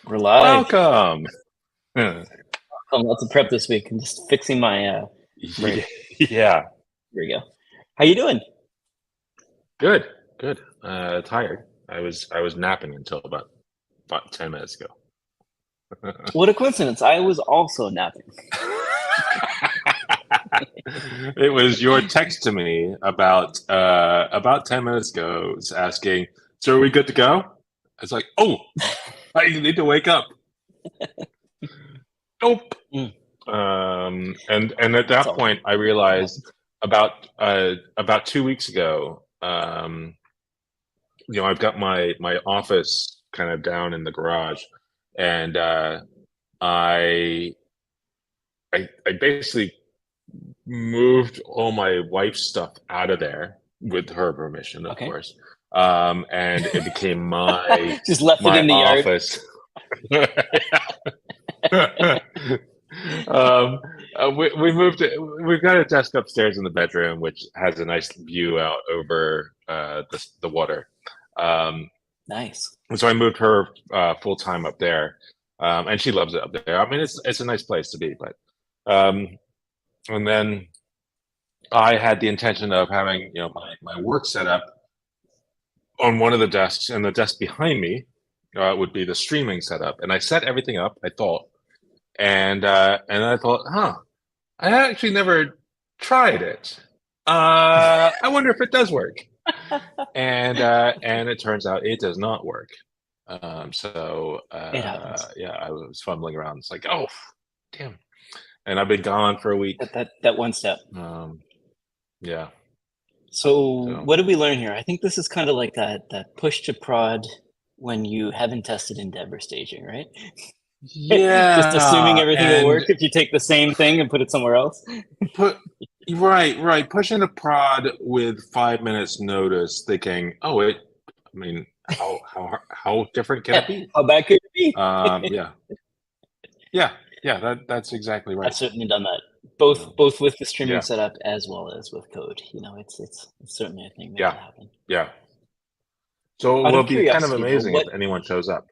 We're live. Welcome. Lots of prep this week. I'm just fixing my rig. Yeah, Here we go. How you doing? good, good. Tired. I was napping until about 10 minutes ago. What a coincidence. I was also napping. It was your text to me about 10 minutes ago asking, "So are we good to go?" It's like, "Oh, I need to wake up." Nope. Mm, And at that's that all right. point, I That realized happens. about 2 weeks ago, I've got my office kind of down in the garage, and I I basically moved all my wife's stuff out of there with her permission, of Okay. course. And it became my Just left it my in the yard. office. um, we moved it. We've got a desk upstairs in the bedroom, which has a nice view out over the water. Um, Nice. and so I moved her full time up there, and she loves it up there. I mean, it's a nice place to be, but um, and then I had the intention of having my work set up on one of the desks, and the desk behind me would be the streaming setup. And I set everything up. I thought, and I thought, huh, I actually never tried it. I wonder if it does work. And it turns out it does not work. It happens. Yeah, I was fumbling around. It's like, oh, damn. And I've been gone for a week. That one step. Um, yeah. So So what did we learn here? I think this is kind of like that push to prod when you haven't tested Endeavor staging, right? Just assuming yeah, everything will and work if you take the same thing and put it somewhere else. put right, pushing a prod with 5 minutes notice, thinking, oh, I mean, how different can it be? How bad could it be? Yeah, yeah, that's exactly I've right. certainly done that, both with the streaming Yeah, setup as well as with code. It's certainly a thing that yeah, can happen. yeah. So it Out will of be kind of curiosity, though, amazing if what anyone shows up.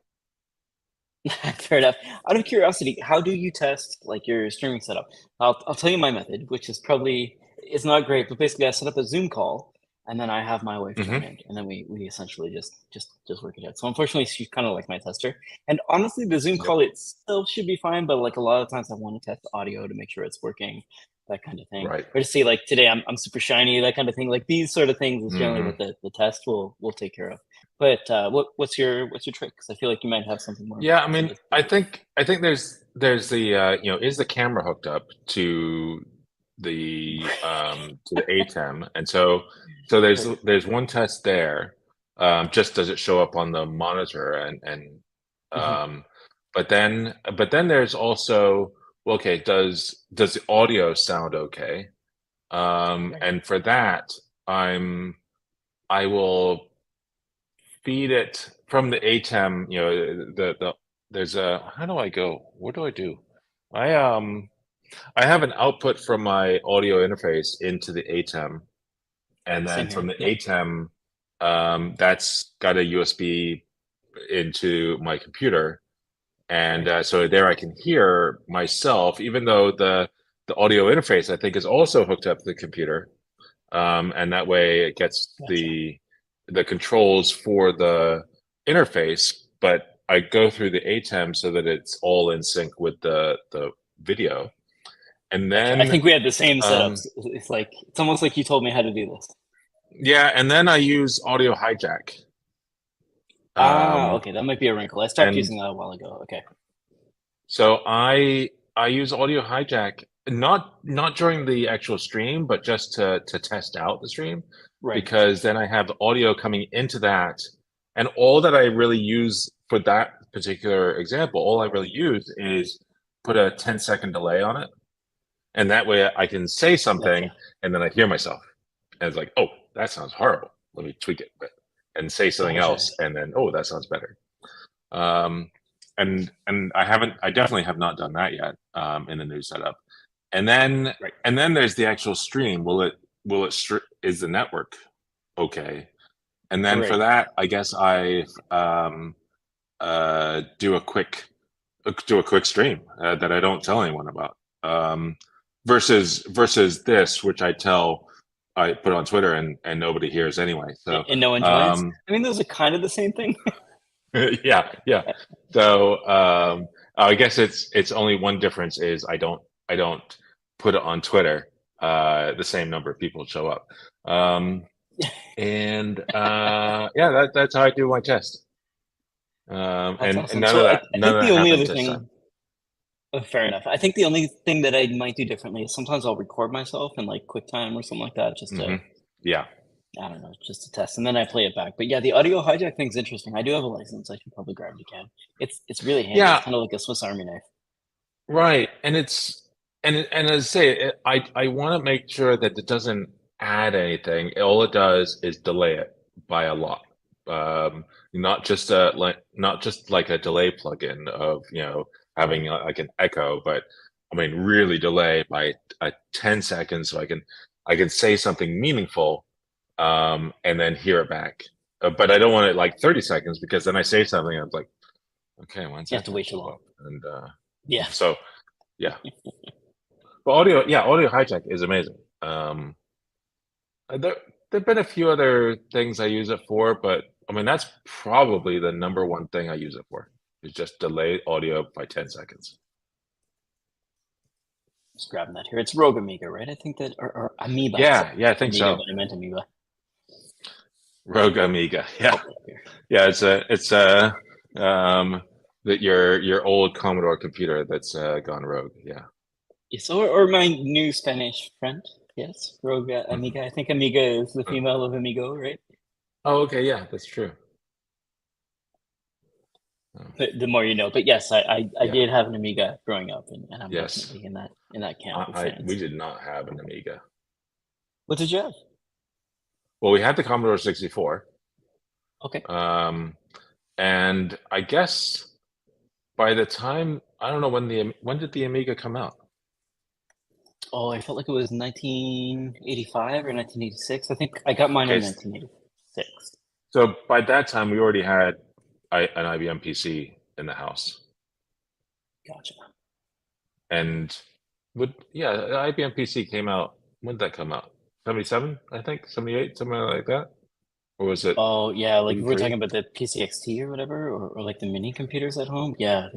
fair enough. Out of curiosity, how do you test like your streaming setup? I'll tell you my method, which is probably it's not great, but basically I set up a Zoom call and then I have my wife join Hmm. in, and then we essentially just work it out. So unfortunately, she's kind of like my tester. And honestly, the Zoom Yep. call itself should be fine, but like a lot of times I want to test audio to make sure it's working, that kind of thing. Right. Or to see like today I'm super shiny, that kind of thing. Like these sort of things is generally Hmm. what the test will take care of. But what's your trick? Because I feel like you might have something more Yeah, I mean, sophisticated. I think there's the is the camera hooked up to the ATEM, and so Sure. there's one test there. Just does it show up on the monitor, and Mhm. um, but then there's also, well, okay, does the audio sound okay? Right. And for that, I'm I will feed it from the ATEM, there's a, how do I go? What do I do? I um I have an output from my audio interface into the ATEM, and Same then here. from the Yep. ATEM, that's got a USB into my computer, and Right. so there I can hear myself, even though the audio interface I think is also hooked up to the computer, and that way it gets Gotcha. the controls for the interface, but I go through the ATEM so that it's all in sync with the video, and Gotcha. I then think we had the same um, setups. It's like it's almost like you told me how to do this. yeah, and then I use Audio Hijack, Ah, um, okay. That might be a wrinkle. I stopped and using that a while ago. Okay. so I use Audio Hijack not during the actual stream, but just to test out the stream, Right. because then I have the audio coming into that, and all that I really use for that particular example, all I really use is put a 10-second delay on it, and that way I can say something Gotcha. and then I hear myself, and it's like, oh, that sounds horrible. Let me tweak it a bit and say something Gotcha. else, and then oh, that sounds better. Um, and I definitely have not done that yet in the new setup. And then Right. and then there's the actual stream. Is the network okay? And then for Right. that, I guess do a quick stream that I don't tell anyone about. Versus this, which I put on Twitter and nobody hears anyway. So And no one joins. I mean, those are kind of the same thing. yeah, yeah. So I guess it's only one difference is I don't put it on Twitter. The same number of people show up. And yeah, that's how I do my test. That's And awesome. none So of I, that I none think of the that only happened other this time. thing, oh, fair enough. I think the only thing that I might do differently is sometimes I'll record myself in like QuickTime or something like that, just to, Yeah. I don't know, just to test, and then I play it back. But yeah, the audio hijack thing's interesting. I do have a license. I should probably grab it again. It's really handy. It's Yeah, kind of like a Swiss Army knife. right. And it's and as I say, I want to make sure that it doesn't add anything. All it does is delay it by a lot. Not just like a delay plugin of having like an echo, but I mean really delay by 10 seconds so I can say something meaningful and then hear it back. But I don't want it like 30 seconds because then I say something and it's like, okay, one You have to second. wait too long. And Yeah. so yeah. But audio hijack is amazing. There've been a few other things I use it for, but I mean that's probably the number one thing I use it for is just delay audio by 10 seconds. Just grabbing that here. It's Rogue Amiga, right? I think that, or Amoeba. Yeah, I think Amiga, so. but I meant Amoeba. Rogue Amiga. Yeah. Yeah, it's that your old Commodore computer that's gone rogue. Yeah. Yes, or my new Spanish friend. Yes, Rogue Amiga. I think Amiga is the female of Amigo, right? Oh, okay. Yeah, that's true. The more you know. But yes, I Yeah. did have an Amiga growing up, and I'm Yes. definitely in that camp of We fans. did not have an Amiga. What did you have? Well, we had the Commodore 64. Okay. And I guess by the time I don't know when did the Amiga come out? Oh, I felt like it was 1985 or 1986. I think I got mine in Okay. 1986. So by that time, we already had an IBM PC in the house. Gotcha. And the IBM PC came out. When did that come out? 77, I think, 78, something like that. Or was it? Oh yeah, like we're 83? talking about the PCXT or whatever, or like the mini computers at home. Yeah,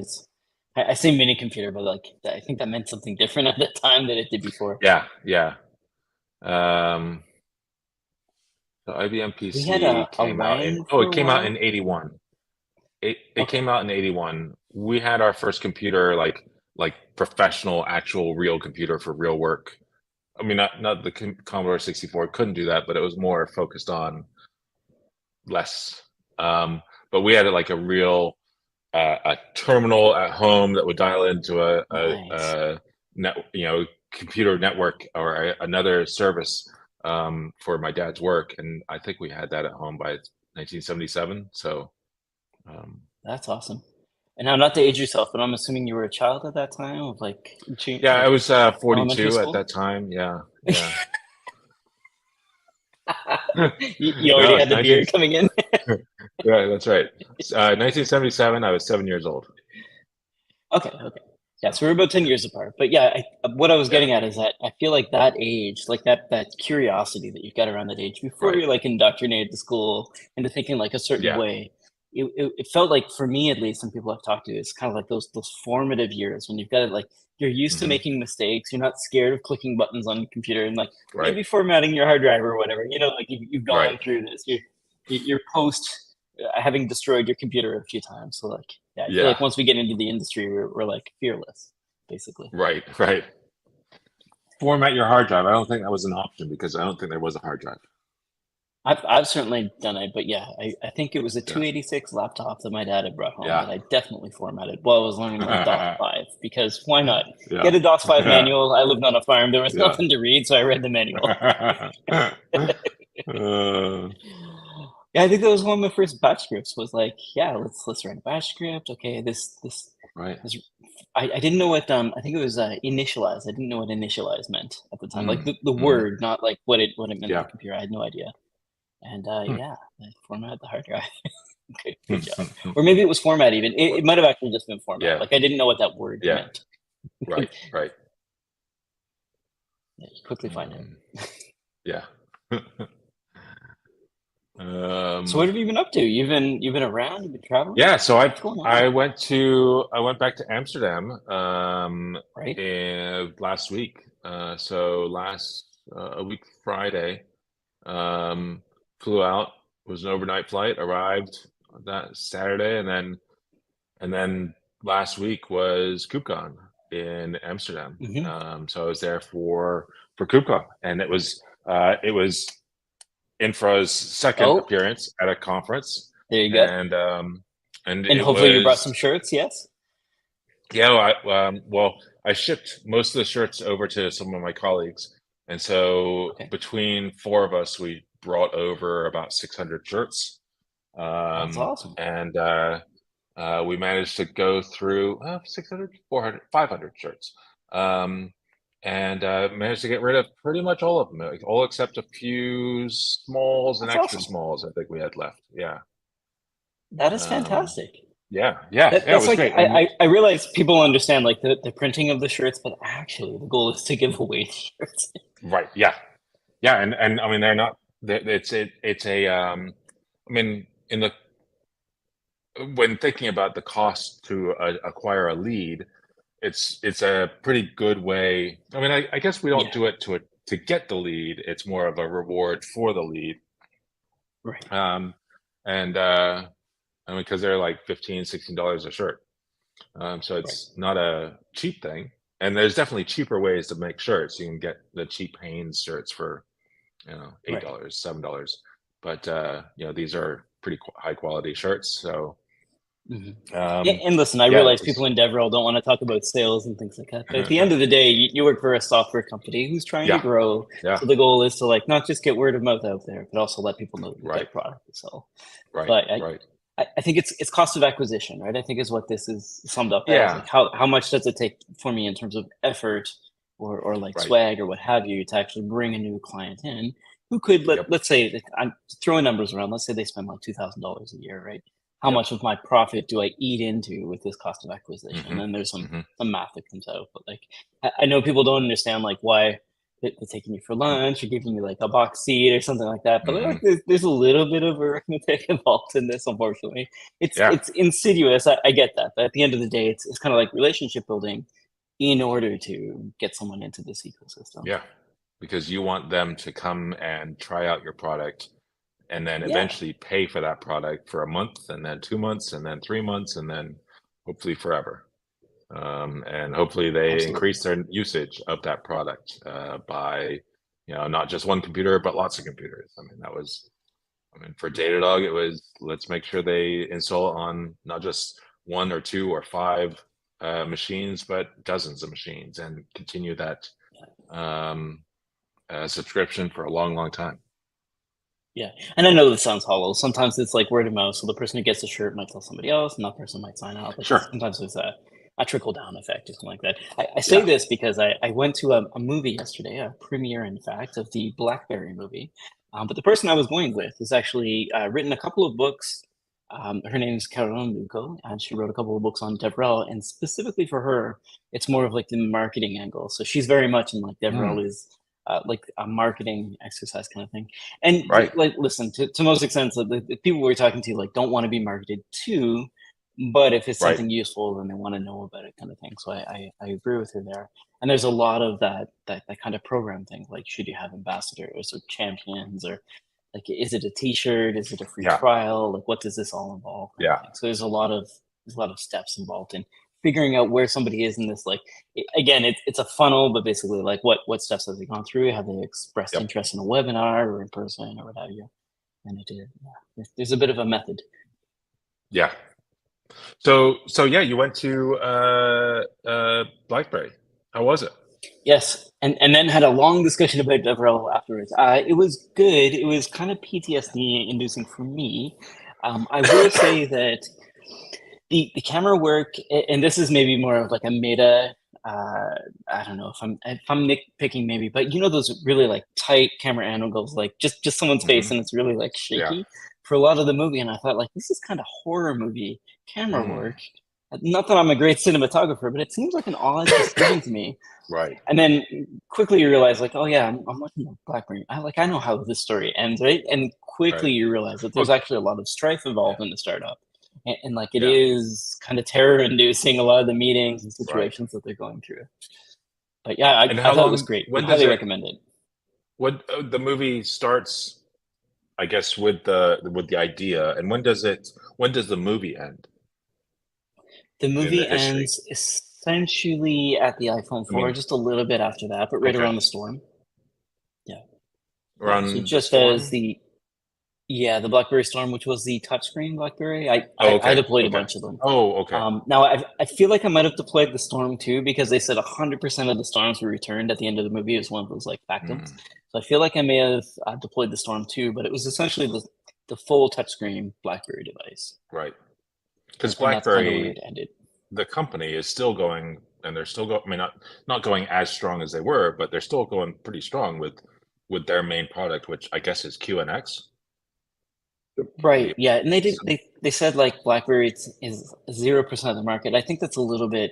I say mini computer, but like I think that meant something different at the time than it did before. Yeah, yeah. The IBM We had PC came out Wang in for it a came out while. in 81. It Okay. came out in 81. We had our first computer like professional, actual, real computer for real work. I mean, not the Commodore 64 couldn't do that, but it was more focused on less. But we had like a real a terminal at home that would dial into Nice. a net, computer network or another service for my dad's work, and I think we had that at home by 1977. So That's awesome. And now, not to age yourself, but I'm assuming you were a child at that time of like, yeah, I like was elementary 42 at school. that time. Yeah, yeah. You already No, had the 19, beard coming in. yeah, that's right. 1977, I was 7 years old. Okay, okay. Yeah, so we're about 10 years apart. But yeah, what I was Yeah, getting at is that I feel like that age, like that curiosity that you've got around that age before right. you're like indoctrinated to school into thinking like a certain Yeah. way. It felt like for me at least, and people I've talked to, it's kind of like those formative years when you've got it like you're used to Hmm. making mistakes. You're not scared of clicking buttons on the computer and like Right. maybe formatting your hard drive or whatever. You know, like you've gone Right. through this. You're post having destroyed your computer a few times. So like, yeah, I feel Yeah. like once we get into the industry, we're like fearless, basically. Right. Right. Format your hard drive. I don't think that was an option because I don't think there was a hard drive. I've certainly done it, but yeah, I think it was a Yeah. 286 laptop that my dad had brought home Yeah. that I definitely formatted while I was learning like DOS 5 because why not? Yeah. Get a DOS 5 manual. I lived on a farm. There was Yeah. nothing to read, so I read the manual. Yeah, I think that was one of my first batch scripts was like, yeah, let's write a batch script. Okay, this right. I didn't know what I think it was initialize. I didn't know what initialize meant at the time. Like the Mm. word, not like what it meant Yeah. on the computer. I had no idea. And Hmm. yeah, I formatted the hard drive. Good job. Or maybe it was format even. It might have actually just been format. Yeah. Like I didn't know what that word Yeah. meant. Right. Right. Yeah, you quickly find it. Yeah. So what have you been up to? You've been around, you've been traveling? Yeah, so What's going on? I went back to Amsterdam Right? last week. So last a week Friday, flew out, was an overnight flight, arrived that Saturday, and then last week was KubeCon in Amsterdam. Hmm. So I was there for KubeCon, and it was Infra's second Oh, appearance at a conference, there you go. and And it hopefully you brought some was shirts, yes? yeah. Well, I shipped most of the shirts over to some of my colleagues, and so Okay. between four of us, we brought over about 600 shirts, That's awesome. and we managed to go through 600, 400, 500 shirts. Um, and managed to get rid of pretty much all of them, like, all except a few smalls and That's extra awesome. smalls I think we had left. Yeah. That is Um, fantastic. yeah, it That's was like great. And I realize people understand like the printing of the shirts, but actually the goal is to give away the shirts. right, yeah, yeah, and I mean they're not. It's a. I mean, in the when thinking about the cost to acquire a lead, it's a pretty good way. I mean, I guess we don't Yeah, do it to get the lead. It's more of a reward for the lead. right, Um, and I mean, because they're like $15, $16 a shirt. So right, it's not a cheap thing. And there's definitely cheaper ways to make shirts. You can get the cheap Hanes shirts for, right. $8, $7. But these are pretty high quality shirts. So Hmm. Yeah, um, and listen, I yeah, it realize people was, in DevRel don't want to talk about sales and things like that, but at the end of the day, you work for a software company who's trying to yeah, grow. yeah, So the goal is to like not just get word of mouth out there, but also let people know that you've got right, a product to sell. So right, right. I think it's cost of acquisition, right? I think is what this is summed up as. Yeah, Like how much does it take for me in terms of effort or like right. swag or what have you to actually bring a new client in who could Yep, let's say that I'm throwing numbers around. Let's say they spend like $2,000 a year, right? How yep. much of my profit do I eat into with this cost of acquisition? And Hmm. then there's Hmm. some math that comes out. But like I know people don't understand like why they're taking you for lunch or giving you like a box seat or something like that. But Hmm. like there's a little bit of arithmetic involved in this, unfortunately. It's Yeah, it's insidious. I get that. But at the end of the day, it's kind of like relationship building in order to get someone into this ecosystem. yeah. Because you want them to come and try out your product and then Yeah, eventually pay for that product for a month and then 2 months and then 3 months and then hopefully forever. And hopefully they absolutely. increase their usage of that product by, not just one computer, but lots of computers. I mean, for Datadog, it was let's make sure they install on not just one or two or five machines, but dozens of machines and continue that um, subscription for a long, long time. Yeah. And I know this sounds hollow. Sometimes it's like word of mouth. So the person who gets the shirt might tell somebody else, and that person might sign up. Like Sure. sometimes there's a trickle down effect or something like that. I say Yeah. this because I went to a movie yesterday, a premiere, in fact, of the Blackberry movie. But the person I was going with has actually written a couple of books. Her name is Caroline Luco, and she wrote a couple of books on DevRel. And specifically for her, it's more of like the marketing angle. So she's very much in like DevRel Mm, is like a marketing exercise kind of thing. And right. like, listen, to most extent, the people we're talking to like don't want to be marketed to, but if it's Right. something useful, then they want to know about it, kind of thing. So I agree with her there. And there's a lot of that kind of program thing. Like, should you have ambassadors or champions, or like, is it a T-shirt? Is it a free Yeah. trial? Like, what does this all involve, kind of Yeah. thing. So there's a lot of steps involved in figuring out where somebody is in this. Like, again, it's a funnel, but basically, like, what steps have they gone through? Have they expressed Yep. interest in a webinar or in person or what have you? And there's a bit of a method. Yeah. So yeah, you went to BlackBerry. How was it? Yes, and then had a long discussion about DevRel afterwards. It was good. It was kind of PTSD inducing for me. I will say that the camera work, and this is maybe more of like a meta. I don't know if I'm nitpicking maybe, but those really like tight camera angles, like just someone's face Hmm. and it's really like Yeah. shaky. for a lot of the movie, and I thought like this is kind of horror movie camera Mm, work. Not that I'm a great cinematographer, but it seems like an odd decision to me. right. And then quickly you realize, like, oh yeah, I'm watching the Blackberry. I know how this story ends, right? And Right. quickly you realize that there's Well, actually a lot of strife yeah. involved in the startup, and like it Yeah. is kind of terror-inducing a lot of the meetings and Right. situations that they're going through. But yeah, And I how thought it was long? great. Would When does highly it? recommend it. What the movie starts? I guess with the idea, and when does it? When does the movie end The in the movie history? ends essentially at the iPhone I 4, mean, just a little bit after that, but right okay, around the storm. Yeah, yeah. So around the just as storm. the yeah, the BlackBerry Storm, which was the touchscreen BlackBerry, Oh, I okay, deployed a okay. bunch of them. Oh, okay. Now I feel like I might have deployed the Storm too because they said 100% of the Storms were returned at the end of the movie. It was one of those like factums. Mm, So I feel like I may have deployed the Storm too, but it was essentially the full touchscreen BlackBerry device, right. Because and that's kind of where BlackBerry, it ended. the company, is still going, and they're still going. I mean, not going as strong as they were, but they're still going pretty strong with their main product, which I guess is QNX. Right. The Yeah, and they said like BlackBerry is 0% of the market. I think that's a little bit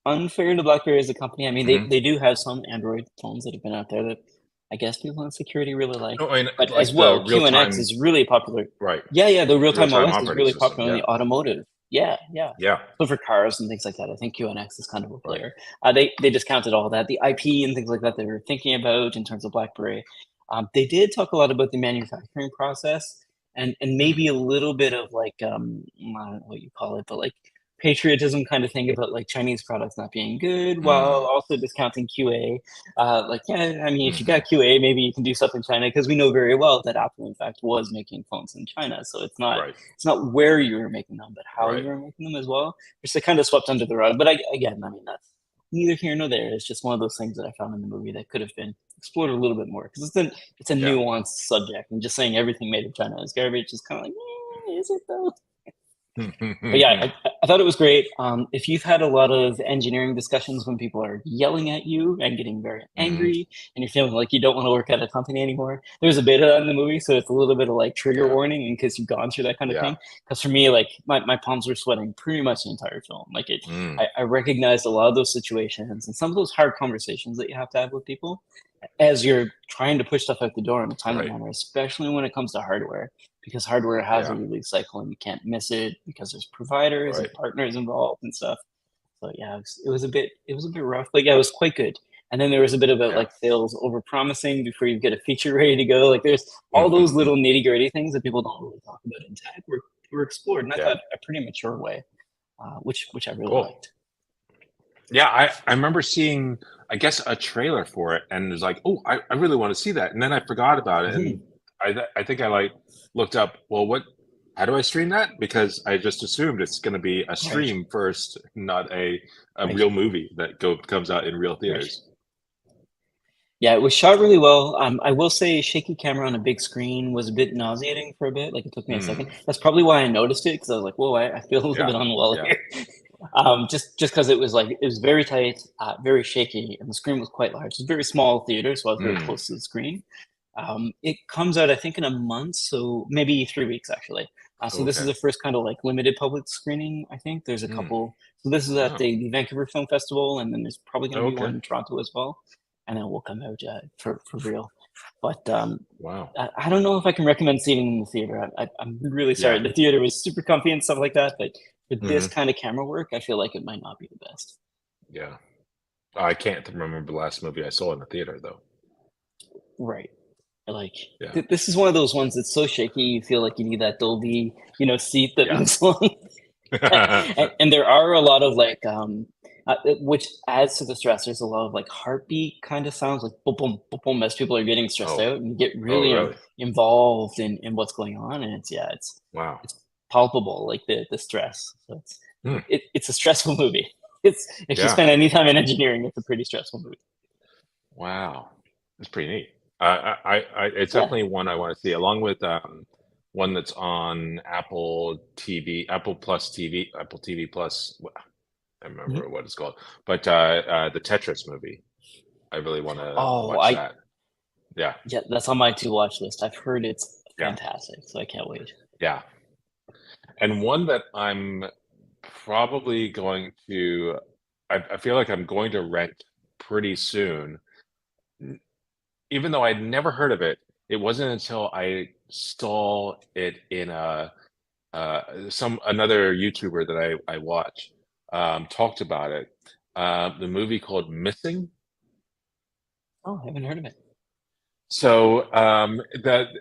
unfair to BlackBerry as a company. I mean, Mhm. they do have some Android phones that have been out there that I guess people in security really like. No, I mean, But as like the well, real QNX time, is really popular. right? Yeah, yeah, the The real real-time time OS is operating really system. popular in Yeah, the automotive. Yeah, yeah. yeah, So for cars and things like that, I think QNX is kind of a right. player. They discounted all that, the IP and things like that they were thinking about in terms of BlackBerry. They did talk a lot about the manufacturing process and Mm, maybe a little bit of like I don't know what you call it, but like patriotism kind of thing about like Chinese products not being good while mm, also discounting QA. Like, yeah, I mean, if you hmm. got QA, maybe you can do stuff in China because we know very well that Apple, in fact, was making phones in China. So Right, it's not where you were making them, but how right. you were making them as well. Just kind of swept under the rug. But again, I mean, that's neither here nor there. It's just one of those things that I found in the movie that could have been explored a little bit more because it's a Yeah. nuanced subject, and just saying everything made in China is garbage is kind of like, is it though? But yeah, I thought it was great. If you've had a lot of engineering discussions when people are yelling at you and getting very Mhm. angry, and you're feeling like you don't want to work at a company anymore, there's a bit of that in the movie, so it's a little bit of like trigger Yeah, warning in case you've gone through that kind of yeah. thing. Because for me, like my palms were sweating pretty much the entire film. Like Mm, I recognized a lot of those situations and some of those hard conversations that you have to have with people as you're trying to push stuff out the door in a timely right. manner, especially when it comes to hardware, because hardware has a Yeah, release cycle and you can't miss it because there's providers and right. partners involved and stuff. So yeah, it was a bit rough, but yeah, it was quite good. And then there was a bit about Yeah. like sales over promising before you get a feature ready to go. Like there's all those little nitty gritty things that people don't really talk about in tech were explored, and I Yeah, thought a pretty mature way, which I really cool. liked. Yeah, I remember seeing, I guess, a trailer for it, and it was like, "Oh, I really wanna see that," and then I forgot about it, and Mhm. I think I, like, looked up, "Well, what how do I stream that?" Because I just assumed it's gonna be a Right, stream first, not a right, real movie that comes out in real right. theaters. Yeah, it was shot really well. I will say shaky camera on a big screen was a bit nauseating for a bit. Like it took me a second. Mm, That's probably why I noticed it because I was like, "Whoa, I feel a little yeah, bit unwell yeah. here." Just because it was like it was very tight, very shaky, and the screen was quite large. It's a very small theater, so I was very Mm, close to the screen. It comes out, I think, in a month, so maybe 3 weeks actually. So this is okay. the first kind of like limited public screening. I think there's a Mm, couple. So this is at oh, the Vancouver Film Festival, and then there's probably going to be okay. one in Toronto as well, and then we'll come out for real. But Wow. I don't know if I can recommend seeing it in the theater. I'm really sorry. Yeah. The theater was super comfy and stuff like that, but for this Mhm. kind of camera work, I feel like it might not be the best. Yeah. I can't remember the last movie I saw in the theater, though. Right. Like Yeah. this is one of those ones that's so shaky you feel like you need that Dolby, seat that Yeah. moves along. And there are a lot of like which adds to the stress. There's a lot of like heartbeat kind of sounds, like boom boom boom boom as people are getting stressed Oh. out and you get Oh, really really? involved in what's going on, and Wow. it's palpable, like the stress. So Hmm. it's a stressful movie. It's if you Yeah. spend any time in engineering, it's a pretty stressful movie. Wow. That's pretty neat. It's Yeah. definitely one I want to see, along with one that's on Apple TV, Apple Plus TV, Apple TV Plus. I don't Mhm. remember what it's called, but the Tetris movie. I really want to Oh, watch I that. Yeah. yeah, that's on my to watch list. I've heard it's Yeah. fantastic. So I can't wait. Yeah. And one that I'm probably going to, I feel like I'm going to rent pretty soon. N- Even though I'd never heard of it, it wasn't until I saw it in some another YouTuber that I watch talked about it. The movie called Missing. Oh, I haven't heard of it. So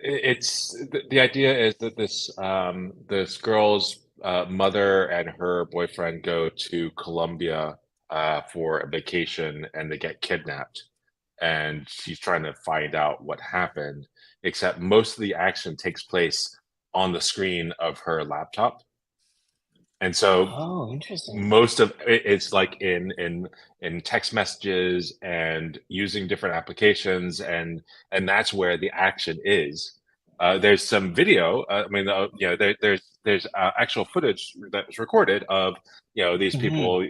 it's the idea is that this girl's mother and her boyfriend go to Colombia for a vacation, and they get kidnapped, and she's trying to find out what happened. Except most of the action takes place on the screen of her laptop, and so Oh, interesting. most of it's like in text messages and using different applications, and that's where the action is. There's some video. I mean, there's actual footage that's recorded of these Hmm. people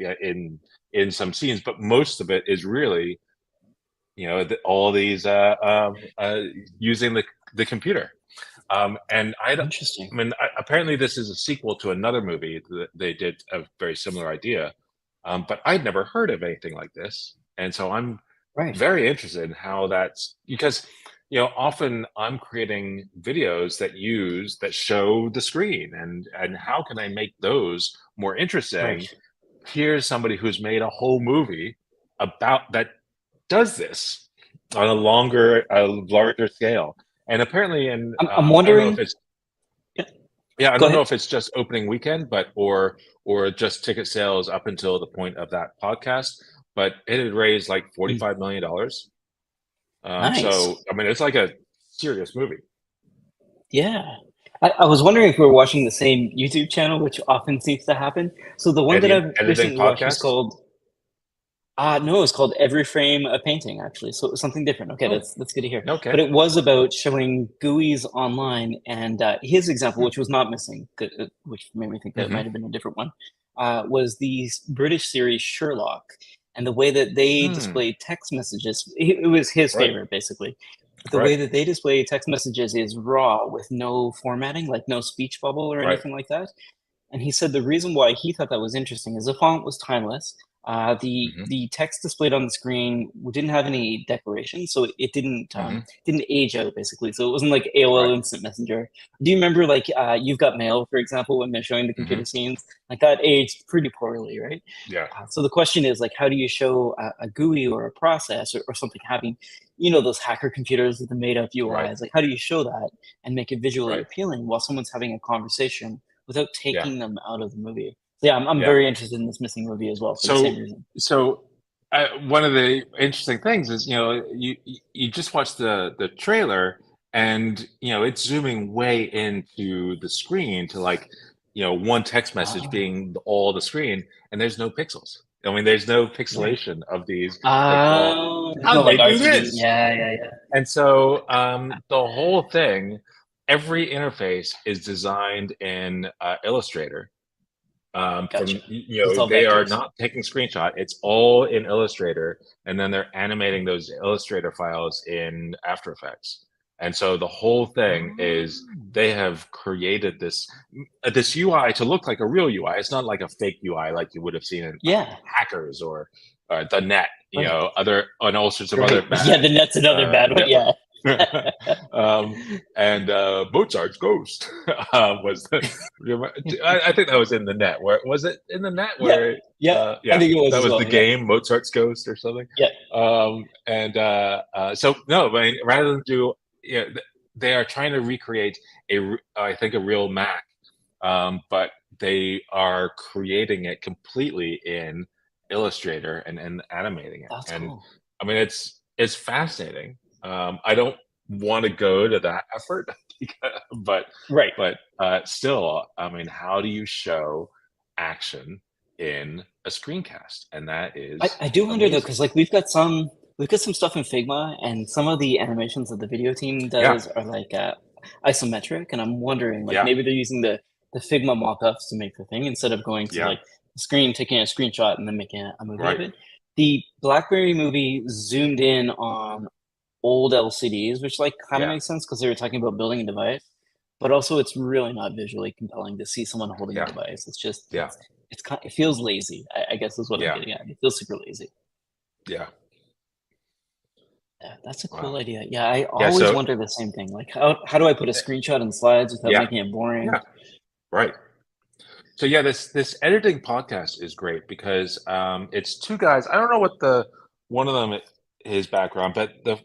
in some scenes, but most of it is really all these using the computer. And Interesting. I mean, apparently this is a sequel to another movie that they did a very similar idea, but I'd never heard of anything like this, and so I'm Right. very interested in how that's because often I'm creating videos that show the screen, and how can I make those more interesting? Right. Here's somebody who's made a whole movie about that does this on a larger scale. And apparently, I'm I don't know if wondering. it's Yeah, yeah, I go don't know ahead. if it's just opening weekend, but or just ticket sales up until the point of that podcast. But it had raised like Mm, $45 million. nice. So I mean, it's like a serious movie. Yeah. I was wondering if we were watching the same YouTube channel, which often seems to happen. So the one that I've Editing recently watched was podcast. called no, it's called Every Frame a Painting, actually. So it was something different. Okay, Oh, that's good to hear. okay. But it was about showing GUIs online, and his example, Hmm. which was not missing, which made me think that it Mm-hmm. might have been a different one, was the British series Sherlock, and the way that they Hmm. displayed text messages. It was his Right. favorite, basically. But the Right. way that they display text messages is raw, with no formatting, like no speech bubble or Right. anything like that. And he said the reason why he thought that was interesting is the font was timeless. The Mm-hmm. the text displayed on the screen didn't have any decoration, so it Mm-hmm. didn't age out basically. So it wasn't like AOL Right. Instant Messenger. Do you remember like You've Got Mail, for example, when they're showing the Mm-hmm. computer scenes? Like that aged pretty poorly, right? Yeah. So the question is like, how do you show a GUI or a process or something having, those hacker computers with the made up Right. UIs? Like, how do you show that and make it visually Right. appealing while someone's having a conversation without Yeah. taking them out of the movie? So yeah, I'm Yeah. very interested in this missing movie as well for the same So, reason. so one of the interesting things is, you just watch the trailer, and it's zooming way into the screen to like, one text message Oh. being all the screen, and there's no pixels. I mean, there's no Right. pixelation of these. Like, well, There's how no do like they do RGB. this? Yeah, yeah, yeah. And so the whole thing, every interface is designed in Illustrator. Gotcha. It's all They are vectors. not taking screenshot. It's all in Illustrator, and then they're animating those Illustrator files in After Effects. And so the whole thing Oh. is they have created this UI to look like a real UI. It's not like a fake UI like you would have seen in Yeah. Hackers or the Net, Right. other and all sorts of other Right. Yeah, bad the net's another bad one. network. Yeah. And Mozart's Ghost was I think that was in the Net. Where was it in the Net? Yeah. Where Yeah. I yeah, think it was that as was the well. Yeah. game Mozart's Ghost or something. Yeah. And so no, I mean, rather than do they are trying to recreate I think a real Mac, but they are creating it completely in Illustrator and animating it. That's And cool. I mean, it's fascinating. I don't want to go to that effort, but Right. still, I mean, how do you show action in a screencast? And that is I do wonder though, amazing. because like we've got some stuff in Figma, and some of the animations that the video team Yeah, does are like isometric, and I'm wondering like yeah, maybe they're using the Figma mockups to make the thing instead of going to yeah. like the screen, taking a screenshot, and then making a movie of Right. it. The BlackBerry movie zoomed in on old LCDs, which like kind of Yeah, makes sense because they were talking about building a device. but also it's really not visually compelling to see someone holding a Yeah. device. It's just Yeah. it feels lazy. I guess is what I'm Yeah. getting at. It feels super lazy. Yeah. Yeah, that's a Wow. cool idea. Yeah, I Yeah. always So, wonder the same thing. Like, how do I put a screenshot in slides without yeah. making it boring? Yeah. Right. So yeah, this editing podcast is great because it's two guys. I don't know what the one of them his background, but the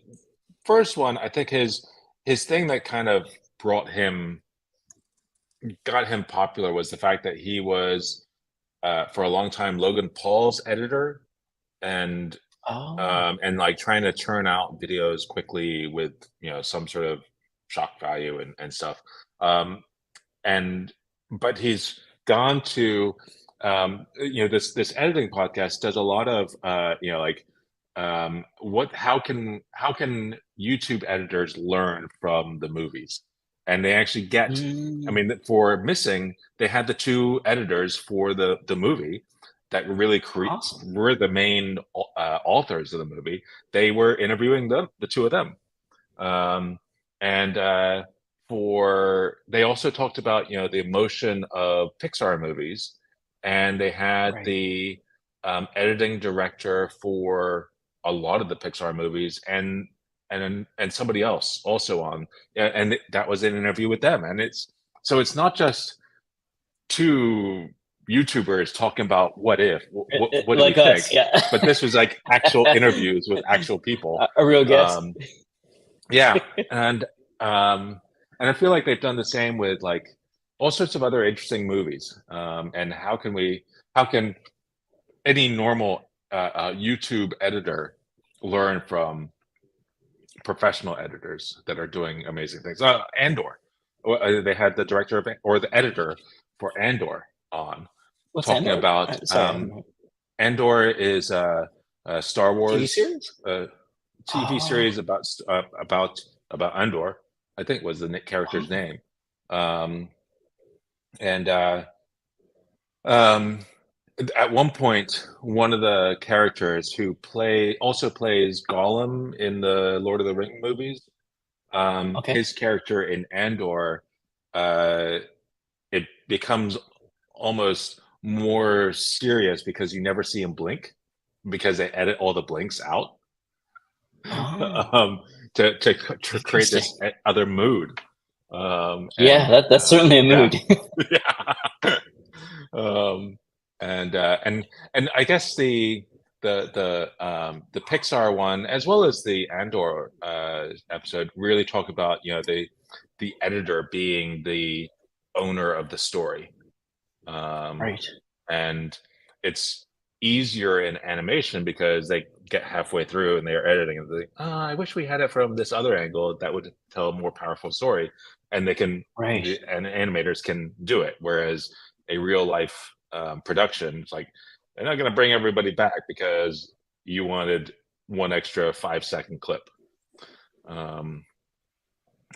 first one, I think his thing that kind of brought him got him popular was the fact that he was for a long time Logan Paul's editor and Oh, and like trying to churn out videos quickly with some sort of shock value and stuff. And but he's gone to this editing podcast does a lot of like what how can YouTube editors learn from the movies, and they actually get, I mm, mean, for Missing they had the two editors for the movie that really awesome. were the main authors of the movie. They were interviewing them, the two of them. Um, and for they also talked about the emotion of Pixar movies, and they had Right. the editing director for a lot of the Pixar movies, and somebody else also on, and that was an interview with them, and it's not just two YouTubers talking about what if, what do we Like us, think, yeah. but this was like actual interviews with actual people. A real guest. um, yeah, and um, and I feel like they've done the same with like all sorts of other interesting movies. And how can any normal YouTube editor learn from professional editors that are doing amazing things? Andor, they had the director of or the editor for Andor on What's talking Andor? about Sorry, I haven't heard. Andor is a Star TV Wars series? TV Oh, series about Andor, I think was the character's wow. name. Um, and um, at one point, one of the characters who plays Gollum in the Lord of the Ring movies, Okay. his character in Andor, uh, it becomes almost more serious because you never see him blink because they edit all the blinks out. Oh, um, to create interesting. this other mood. Yeah, And that's certainly a yeah, mood. yeah. um, and I guess the Pixar one as well as the Andor episode really talk about the editor being the owner of the story. um, Right. and it's easier in animation because they get halfway through and they're editing and they're like, oh, I wish we had it from this other angle that would tell a more powerful story, and Right. and animators can do it, whereas a real life production, it's like they're not going to bring everybody back because you wanted one extra 5-second clip. um,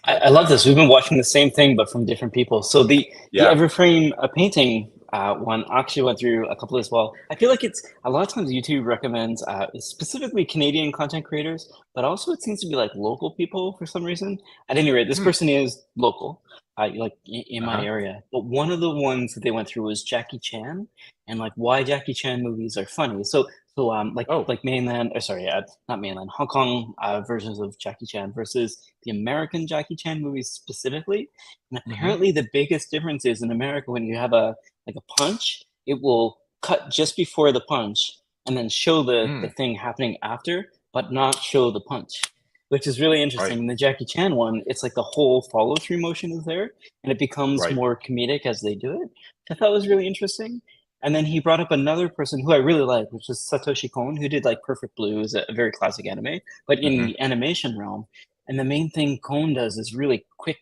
I but love this. We've been watching the same thing, but from different people. So the yeah. Everframe painting one actually went through a couple as well. I feel like it's a lot of times YouTube recommends specifically Canadian content creators, but also it seems to be like local people for some reason. At any rate, this Hmm. person is local, like in my Uh-huh. area. But one of the ones that they went through was Jackie Chan and like why Jackie Chan movies are funny. So Oh. like mainland, or sorry, not mainland, Hong Kong versions of Jackie Chan versus the American Jackie Chan movies specifically. And Hmm. apparently the biggest difference is in America when you have a like a punch, it will cut just before the punch and then show the Mm. thing happening after, but not show the punch. Which is really Right. interesting. In the Jackie Chan one, it's like the whole follow through motion is there and it becomes Right. more comedic as they do it. I thought was really interesting. And then he brought up another person who I really like, which is Satoshi Kon, who did like Perfect Blue, is a very classic anime, but in Hmm. the animation realm. And the main thing Kon does is really quick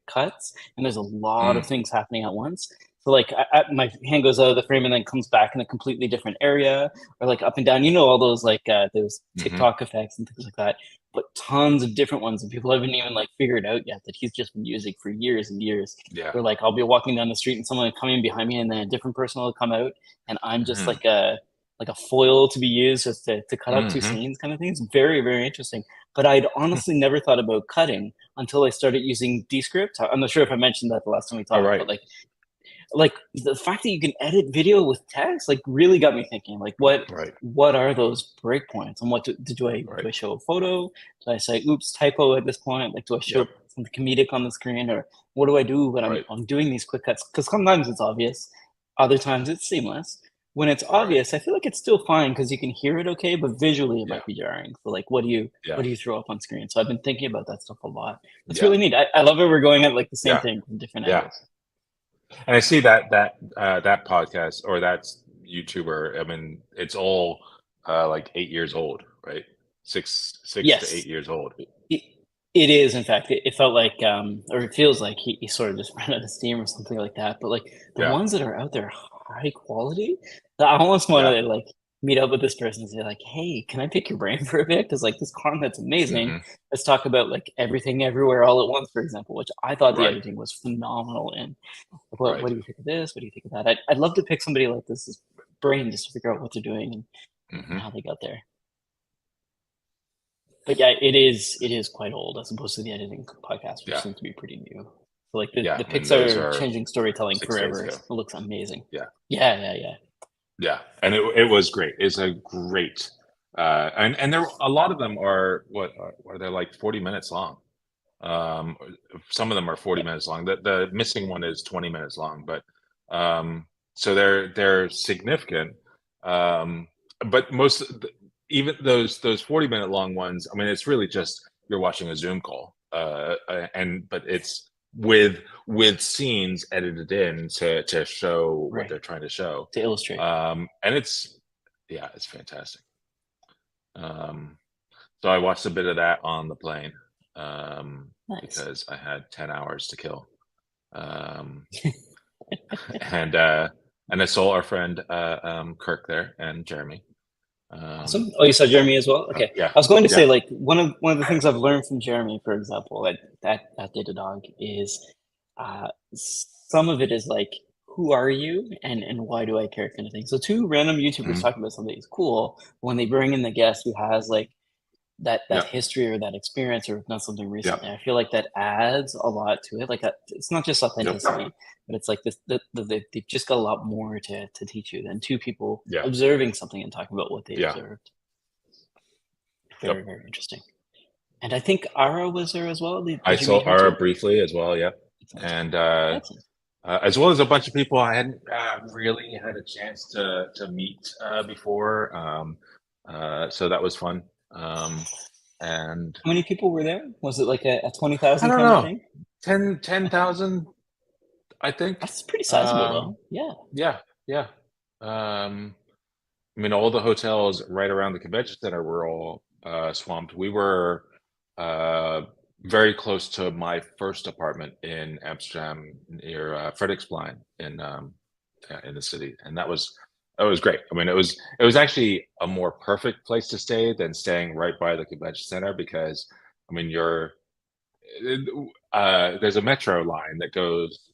cuts, and there's a lot of Mm. things happening at once. So like my hand goes out of the frame and then comes back in a completely different area, or like up and down. You know all those like those Hmm. TikTok effects and things like that. But tons of different ones, and people haven't even like figured out yet that he's just been using for years and years. Yeah. Where like I'll be walking down the street and someone will come in behind me, and then a different person will come out, and I'm just Mhm. like a like a foil to be used just to cut up two Hmm. scenes kind of thing. It's very, very interesting. But I'd honestly never thought about cutting until I started using Descript. I'm not sure if I mentioned that the last time we All talked, right. but like the fact that you can edit video with text like really got me thinking like Right. what are those breakpoints and what do Right. I show a photo, do I say oops typo at this point, like do I show Yep. something comedic on the screen, or what do I do when Right. I'm doing these quick cuts, because sometimes it's obvious, other times it's seamless. When it's Right. obvious I feel like it's still fine because you can hear it okay, but visually it Yeah. might be jarring. So like what Yeah. do you throw up on screen? So I've been thinking about that stuff a lot. That's Yeah. really neat. I love it, we're going at like the same Yeah. thing from different Yeah. angles. And I see that podcast or that YouTuber. I mean, it's all like 8 years old, right? Six to eight Yes. years old. It, it is, in fact. It felt like, or it feels like he sort of just ran out of steam or something like that. But like the Yeah. ones that are out there, high quality, I almost want Yeah. to like meet up with this person and say like, "Hey, can I pick your brain for a bit? Because like this content's amazing. Hmm. Let's talk about like everything everywhere all at once, for example," which I thought the Right. editing was phenomenal in. Like, what Right. do you think of this? What do you think of that? I'd love to pick somebody like this brain just to figure out what they're doing and Hmm. how they got there. But yeah, it is quite old as opposed to the editing podcast, which Yeah. seems to be pretty new. So like the Yeah. the I mean, those Pixar are changing storytelling 6 days forever. ago. It looks amazing. Yeah. Yeah, yeah, yeah. Yeah. And it was great. It's a great, and there a lot of them are what are they like 40 minutes long. Um, some of them are 40 Yeah. minutes long. The missing one is 20 minutes long, but um, so they're significant. Um, but even those 40-minute long ones, I mean, it's really just you're watching a Zoom call, and but it's with scenes edited in to show what Right. they're trying to show, To illustrate. and it's fantastic. Um, so I watched a bit of that on the plane, Nice. because I had 10 hours to kill. Um, and I saw our friend Kirk there and Jeremy. Um, Awesome. Oh, you saw Jeremy as well? Okay. yeah, I was going to yeah, say, like, one of the things I've learned from Jeremy, for example, at Datadog is some of it is like, who are you and why do I care kind of thing. So two random YouTubers mhm, talking about something is cool. When they bring in the guest who has like that yeah, history or that experience or done something yeah, recently, I feel like that adds a lot to it. Like it's not just yep, authenticity, but it's like this they've just got a lot more to teach you than two people yeah, observing something and talking about what they yeah, observed. yep. Very, very interesting. And I think Ara was there as well. I Did you saw meet her Ara too? briefly as well, yeah, Excellent. and Excellent. as well as a bunch of people I hadn't really had a chance to meet before. So that was fun. And How many people were there? Was it like a I 20,000 don't kind of know, thing? 10,000, I think. That's pretty sizable Um, though. Yeah. yeah, yeah. Um, I mean, all the hotels right around the convention center were all swamped. We were uh, very close to my first apartment in Amsterdam near Frederiksplein in the city, and that was great. I mean, it was actually a more perfect place to stay than staying right by the convention center because, I mean, there's a metro line that goes.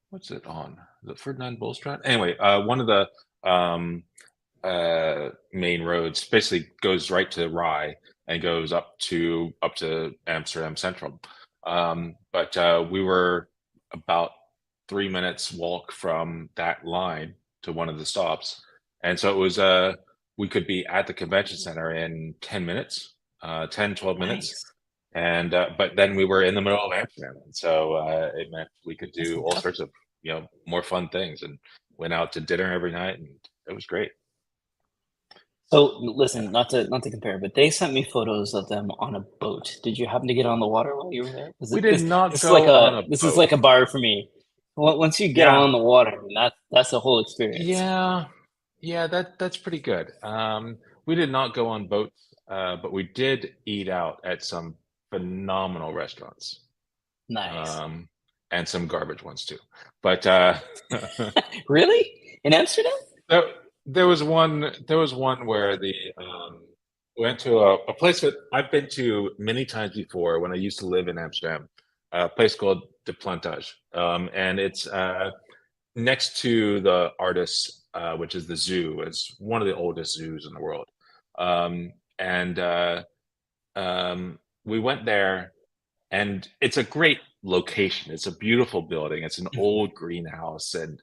What's it on? The Ferdinand Bolstraat? Anyway, one of the um, main roads basically goes right to Rye and goes up to Amsterdam Central. But we were about 3 minutes walk from that line to one of the stops, and so it was we could be at the convention center in 10 minutes, 10, 12 minutes. Nice. And but then we were in the middle of Amsterdam, and so it meant we could That's do all fantastic. sorts of more fun things, and went out to dinner every night, and it was great. So Yeah. listen, not to compare, but they sent me photos of them on a boat. Did you happen to get on the water while you were there? Because We did not this is like go on a a this is boat. like a bar for me. Once you get Yeah, on the water, I mean, that's a whole experience. yeah, yeah. That's pretty good. We did not go on boats, but we did eat out at some phenomenal restaurants, Nice. um, and some garbage ones too. But Really? In Amsterdam? There, there was one where went to a place that I've been to many times before when I used to live in Amsterdam, a place called De Plantage, and it's next to the artist's which is the zoo. It's one of the oldest zoos in the world. And we went there, and it's a great location. It's a beautiful building. It's an Mhm. old greenhouse, and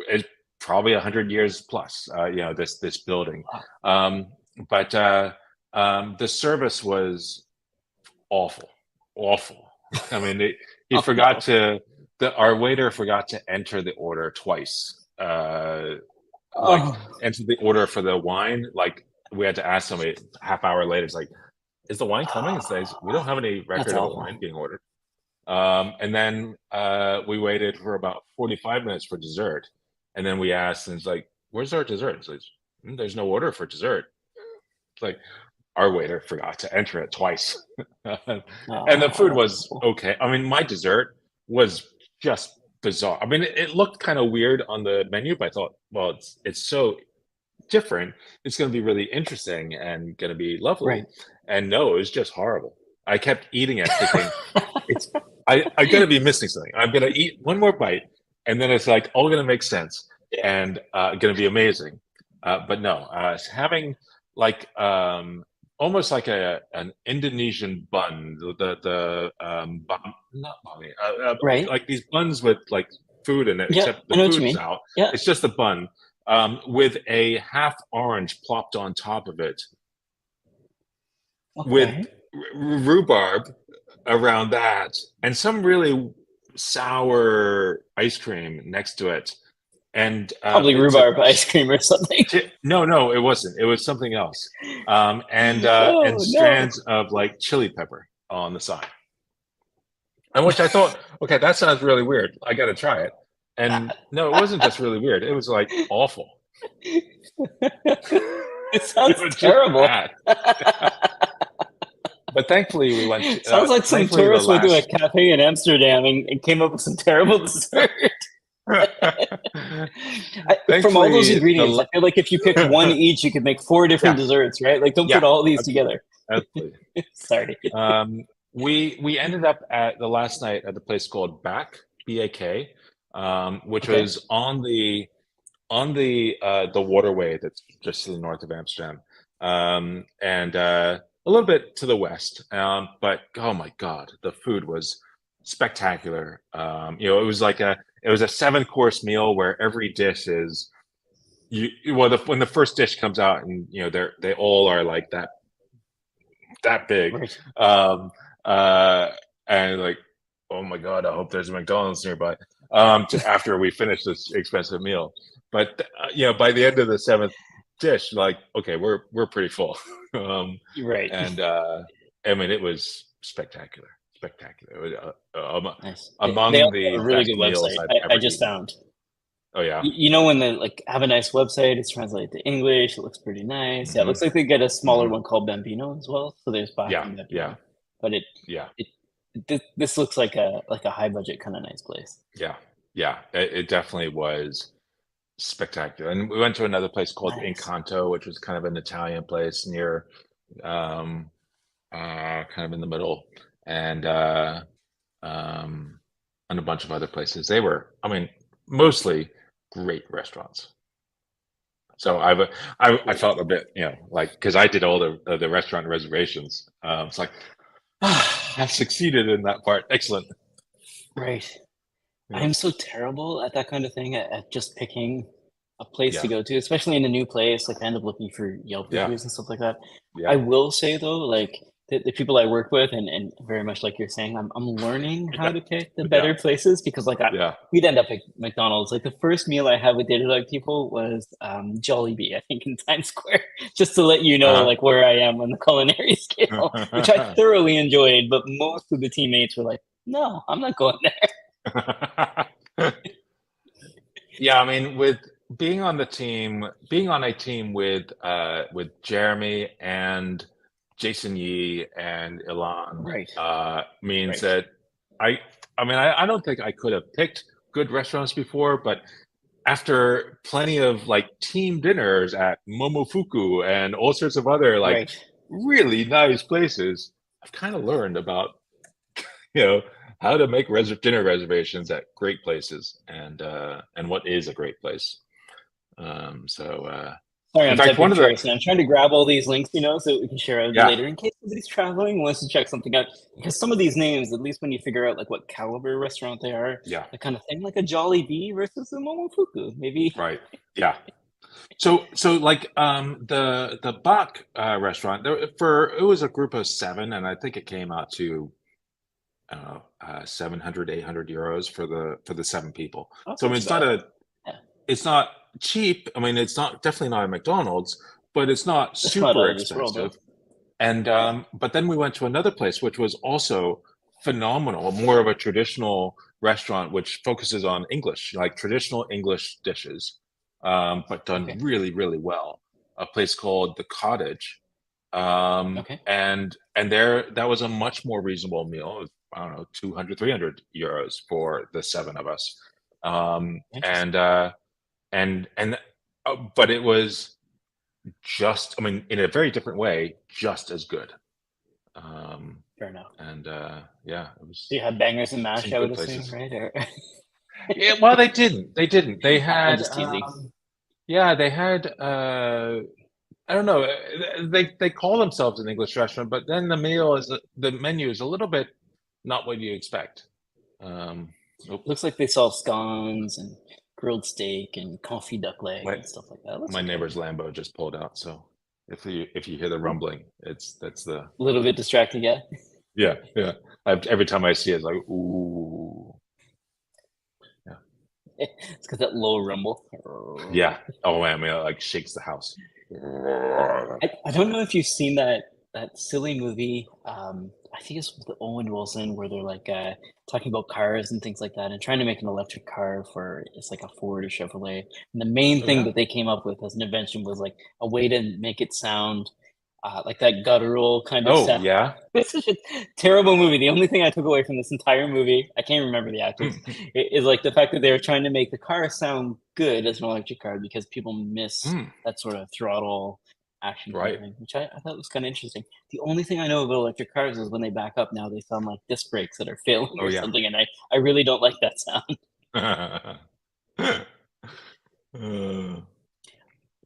it's probably 100 years plus. This building, Wow. um, but the service was awful, awful. I mean, he Oh forgot no. to our waiter forgot to enter the order twice. Like Oh, enter the order for the wine. Like we had to ask somebody half hour later. It's like, is the wine coming? It says we don't have any that's record of a wine awful. being ordered. And then we waited for about 45 minutes for dessert. And then we asked, and it's like, where's our dessert? It's like, there's no order for dessert. It's like, our waiter forgot to enter it twice. And the Oh, food that's was awful. okay. I mean, my dessert was just bizarre. I mean, it looked kind of weird on the menu, but I thought, well, it's so different. It's going to be really interesting and going to be lovely. Right. And no, it was just horrible. I kept eating it, thinking it's I got to be missing something. I'm going to eat one more bite, and then it's like all going to make sense and going to be amazing. But no, having like almost like an Indonesian bun, not bun, Right. like these buns with like food in it, Yeah, except the I know what you food's mean. out. Yeah. It's just the bun with a half orange plopped on top of it, with Okay. rhubarb around that, and some really sour ice cream next to it. And Probably it's a rhubarb ice cream or something. no, it wasn't. It was something else. And Oh no. strands of like chili pepper on the side. And which I thought, okay, that sounds really weird. I got to try it. And no, it wasn't just really weird. It was like awful. It It sounds was just terrible. bad. But thankfully, we went. Sounds like some Thankfully, the tourist went to a last. cafe in Amsterdam and came up with some terrible dessert. From all those Thankfully, ingredients, I feel like if you picked one each, you could make four different yeah, desserts, right? Like, don't put yeah, all these absolutely, together. absolutely. Sorry. We ended up at the last night at the place called Back, BAK, which Okay. was on the waterway that's just to the north of Amsterdam, and a little bit to the west. But oh my God, the food was spectacular. It was a 7 course meal where every dish is when the first dish comes out, and they all are like that big. Right. Um, and like, oh my God, I hope there's a McDonald's nearby. After we finish this expensive meal, but by the end of the seventh dish, like, okay, we're pretty full. um, Right. and I mean, it was spectacular, spectacular. It was, Nice. They among also the have a really best good meals website. I've I ever just eaten. found. Oh yeah. You know when they like have a nice website, it's translated to English. It looks pretty nice. Yeah, it Hmm. looks like they get a smaller Hmm. one called Bambino as well. So there's Bach Yeah, and yeah, Bambino, but yeah. it this looks like a high budget kind of nice place. Yeah, yeah, it definitely was spectacular. And we went to another place called Nice. Encanto, which was kind of an Italian place near, um, kind of in the middle, and um, and a bunch of other places. They were, I mean, mostly great restaurants. So I Great. felt a bit, like because I did all the restaurant reservations. It's like, I've succeeded in that part. Excellent. Right. Yeah, I'm so terrible at that kind of thing, at just picking a place to yeah, go to, especially in a new place. Like, I end up looking for Yelp yeah, reviews and stuff like that. I yeah, will say though, like the people I work with, and very much like you're saying, I'm learning how yeah, to pick the yeah, better places because yeah. we'd end up at McDonald's. Like the first meal I had with Datadog people was Jollibee, I think in Times Square, just to let you know Uh-huh. like where I am on the culinary scale, which I thoroughly enjoyed. But most of the teammates were like, "No, I'm not going there." Yeah, I mean, with being on a team with Jeremy and Jason Yee and Ilan, Right, means right, that I I mean, I don't think I could have picked good restaurants before, but after plenty of like team dinners at Momofuku and all sorts of other like right. really nice places, I've kind of learned about you know, how to make dinner reservations at great places, and what is a great place. So Sorry, in I'm fact, typing one of the first, and I'm trying to grab all these links, so that we can share out yeah later in case somebody's traveling and wants to check something out. Because some of these names, at least when you figure out like what caliber restaurant they are, yeah that kind of thing, like a Jolly Bee versus a Momofuku, maybe. right yeah. So like the Bach restaurant there for it was a group of seven, and I think it came out to I don't know 700 €800 for the seven people. That's So I not mean too bad. Yeah, it's not cheap. I mean it's not definitely not a McDonald's, but it's not it's not super out of this world, though. expensive. And Yeah. but then we went to another place which was also phenomenal, more of a traditional restaurant which focuses on English, like traditional English dishes, but done Okay. really, really well. A place called The Cottage. Okay. And there that was a much more reasonable meal. I don't know, 200, €300 for the seven of us. Interesting. And but it was just, I mean, in a very different way, just as good. Um, Fair enough. and yeah, Do you have bangers and mash? some I would good assume, places. right? Or Yeah, well, they didn't. They didn't. They I'm had just teasing. yeah, they had I don't know. They call themselves an English restaurant, but then the menu is a little bit not what you expect. Um, oh, Looks like they sell scones and grilled steak and confit duck leg my and stuff like that. Looks my okay. neighbor's Lambo just pulled out, so if you hear the Oh, rumbling, that's the a little bit distracting, yeah. yeah yeah. Every time I see it, it's like ooh yeah. It's got that low rumble. Yeah. Oh man, I mean, it like shakes the house. I don't know if you've seen that silly movie. I think it's with Owen Wilson where they're like talking about cars and things like that, and trying to make an electric car for it's like a Ford or Chevrolet. And the main Oh thing yeah. that they came up with as an invention was like a way to make it sound like that guttural kind of Oh sound. yeah. It's such a terrible movie. The only thing I took away from this entire movie, I can't remember the actors, is like the fact that they were trying to make the car sound good as an electric car because people miss Mm, that sort of throttle action kind of right. thing, which I thought was kind of interesting. The only thing I know about electric cars is when they back up now, they sound like disc brakes that are failing Oh or yeah. something, and I really don't like that sound.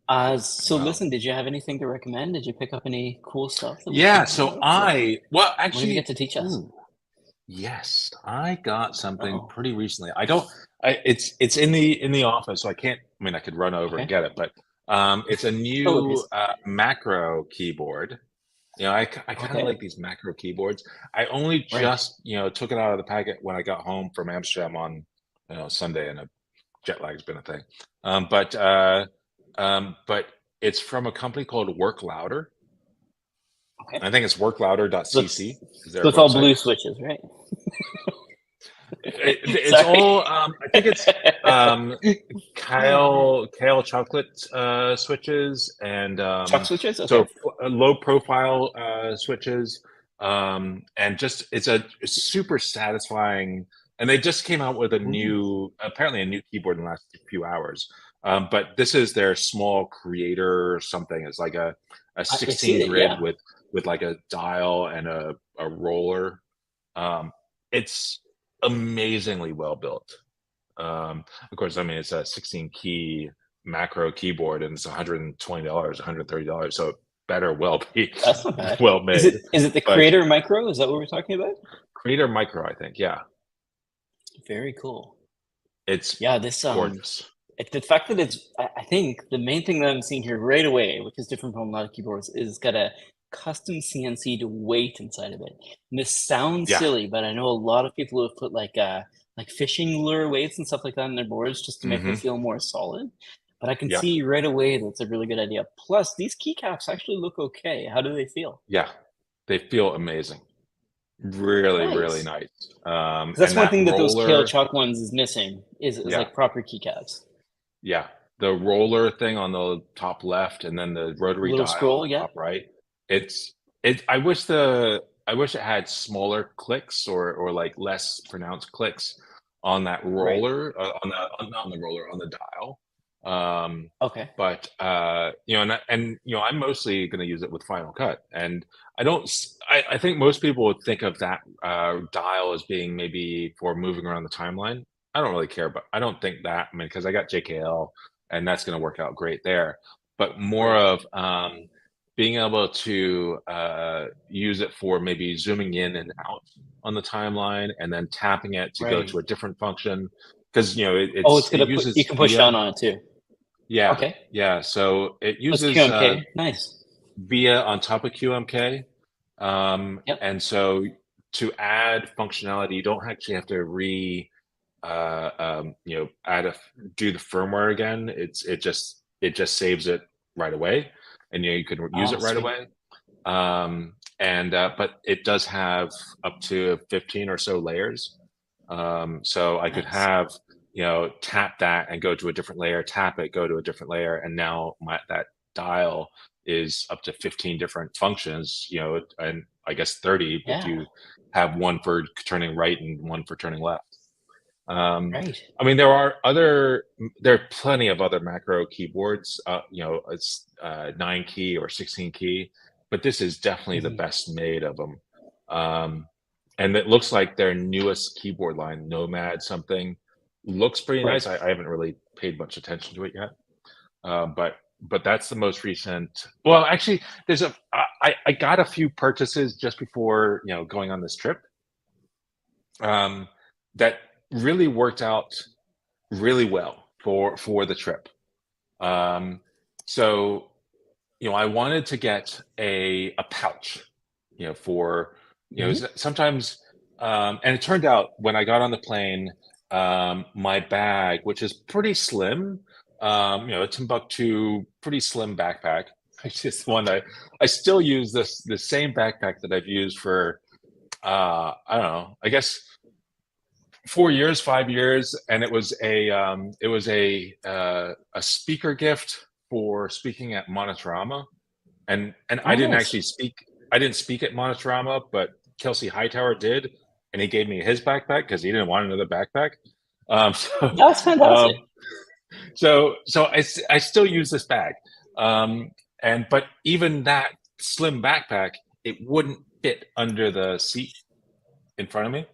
Uh, So wow. listen, did you have anything to recommend? Did you pick up any cool stuff that we Yeah. should know So about? Or well, what did you get actually, to teach us? ooh, yes, I got something Oh, pretty recently. I don't. It's in the office, so I can't. I mean, I could run over and okay. get it, but it's a No new worries. macro keyboard. You know, I kind of Okay. like these macro keyboards. I only Right. just, took it out of the packet when I got home from Amsterdam on, Sunday, and a jet lag's been a thing. But it's from a company called Work Louder. Okay. I think it's So it's worklouder.cc is their so it's all website. blue switches, right? It's Sorry. all I think it's um, kale chocolate switches, and Chuck switches? so Okay. low profile switches, and just it's a super satisfying. And they just came out with Ooh. apparently a new keyboard in the last few hours. But this is their small creator or something. It's like a I see 16 it, grid yeah. with like a dial and a roller. It's amazingly well built. Of course, I mean it's a 16 key macro keyboard, and it's $120, $130, so it better well be That's not bad. well Is made. it the But Creator Micro? Is that what we're talking about? Creator Micro, I think, yeah, Very cool. it's Yeah, this gorgeous. the fact that I think the main thing that I'm seeing here right away, which is different from a lot of keyboards, is got a custom CNC'd weight inside of it. And this sounds Yeah. silly, but I know a lot of people who have put like fishing lure weights and stuff like that on their boards just to make them Hmm. feel more solid. But I can Yeah. see right away that's a really good idea. Plus, these keycaps actually look okay. How do they feel? Yeah. They feel amazing. Really, really Nice. nice. Because that's And one that thing that those Kale roller, Chalk ones is missing is yeah, like proper keycaps. yeah. The roller thing on the top left, and then the rotary Little dial on scroll, the yeah. top right. It's I wish it had smaller clicks, or like less pronounced clicks on that Right. roller, not on the roller, on the dial. Okay. But you know, and you know, I'm mostly going to use it with Final Cut, and I don't. I think most people would think of that dial as being maybe for moving around the timeline. I don't really care, but I don't think that. I mean, because I got JKL, and that's going to work out great there. But more Right. of being able to use it for maybe zooming in and out on the timeline, and then tapping it to go Right. to a different function. Because you know, Oh, it you uses can push down via. on it too. Yeah, Okay. yeah. So it Oh, it's uses QMK. Nice. VIA on top of QMK. Yep. And so to add functionality, you don't actually have to you know, do the firmware again. It just saves it right away, and you know, you can use Oh, it right sweet. away. And but it does have up to 15 or so layers. So I could Nice. have, you know, tap that and go to a different layer, tap it, go to a different layer, and now that dial is up to 15 different functions, you know, and I guess 30 if Yeah. you have one for turning right and one for turning left. Right. I mean, there are plenty of other macro keyboards, you know, it's 9 key or 16 key, but this is definitely the Mhm. best made of them. Um, and it looks like their newest keyboard line, Nomad something, looks pretty Right. nice. I haven't really paid much attention to it yet, but that's the most recent. Well, actually, I got a few purchases just before, you know, going on this trip, um, that really worked out really well for the trip. Um, so you know, I wanted to get a pouch, you know, for you know, Mhm. sometimes, and it turned out when I got on the plane, my bag, which is pretty slim, you know, a Timbuktu pretty slim backpack. It's just one I still use the same backpack that I've used for I don't know, I guess 4 years, 5 years, and it was a speaker gift for speaking at Monotorama, and I Oh, didn't nice. actually speak. I didn't speak at Monotorama, but Kelsey Hightower did, and he gave me his backpack because he didn't want another backpack. So, That's fantastic. um, I still use this bag, um, and but even that slim backpack, it wouldn't fit under the seat in front of me.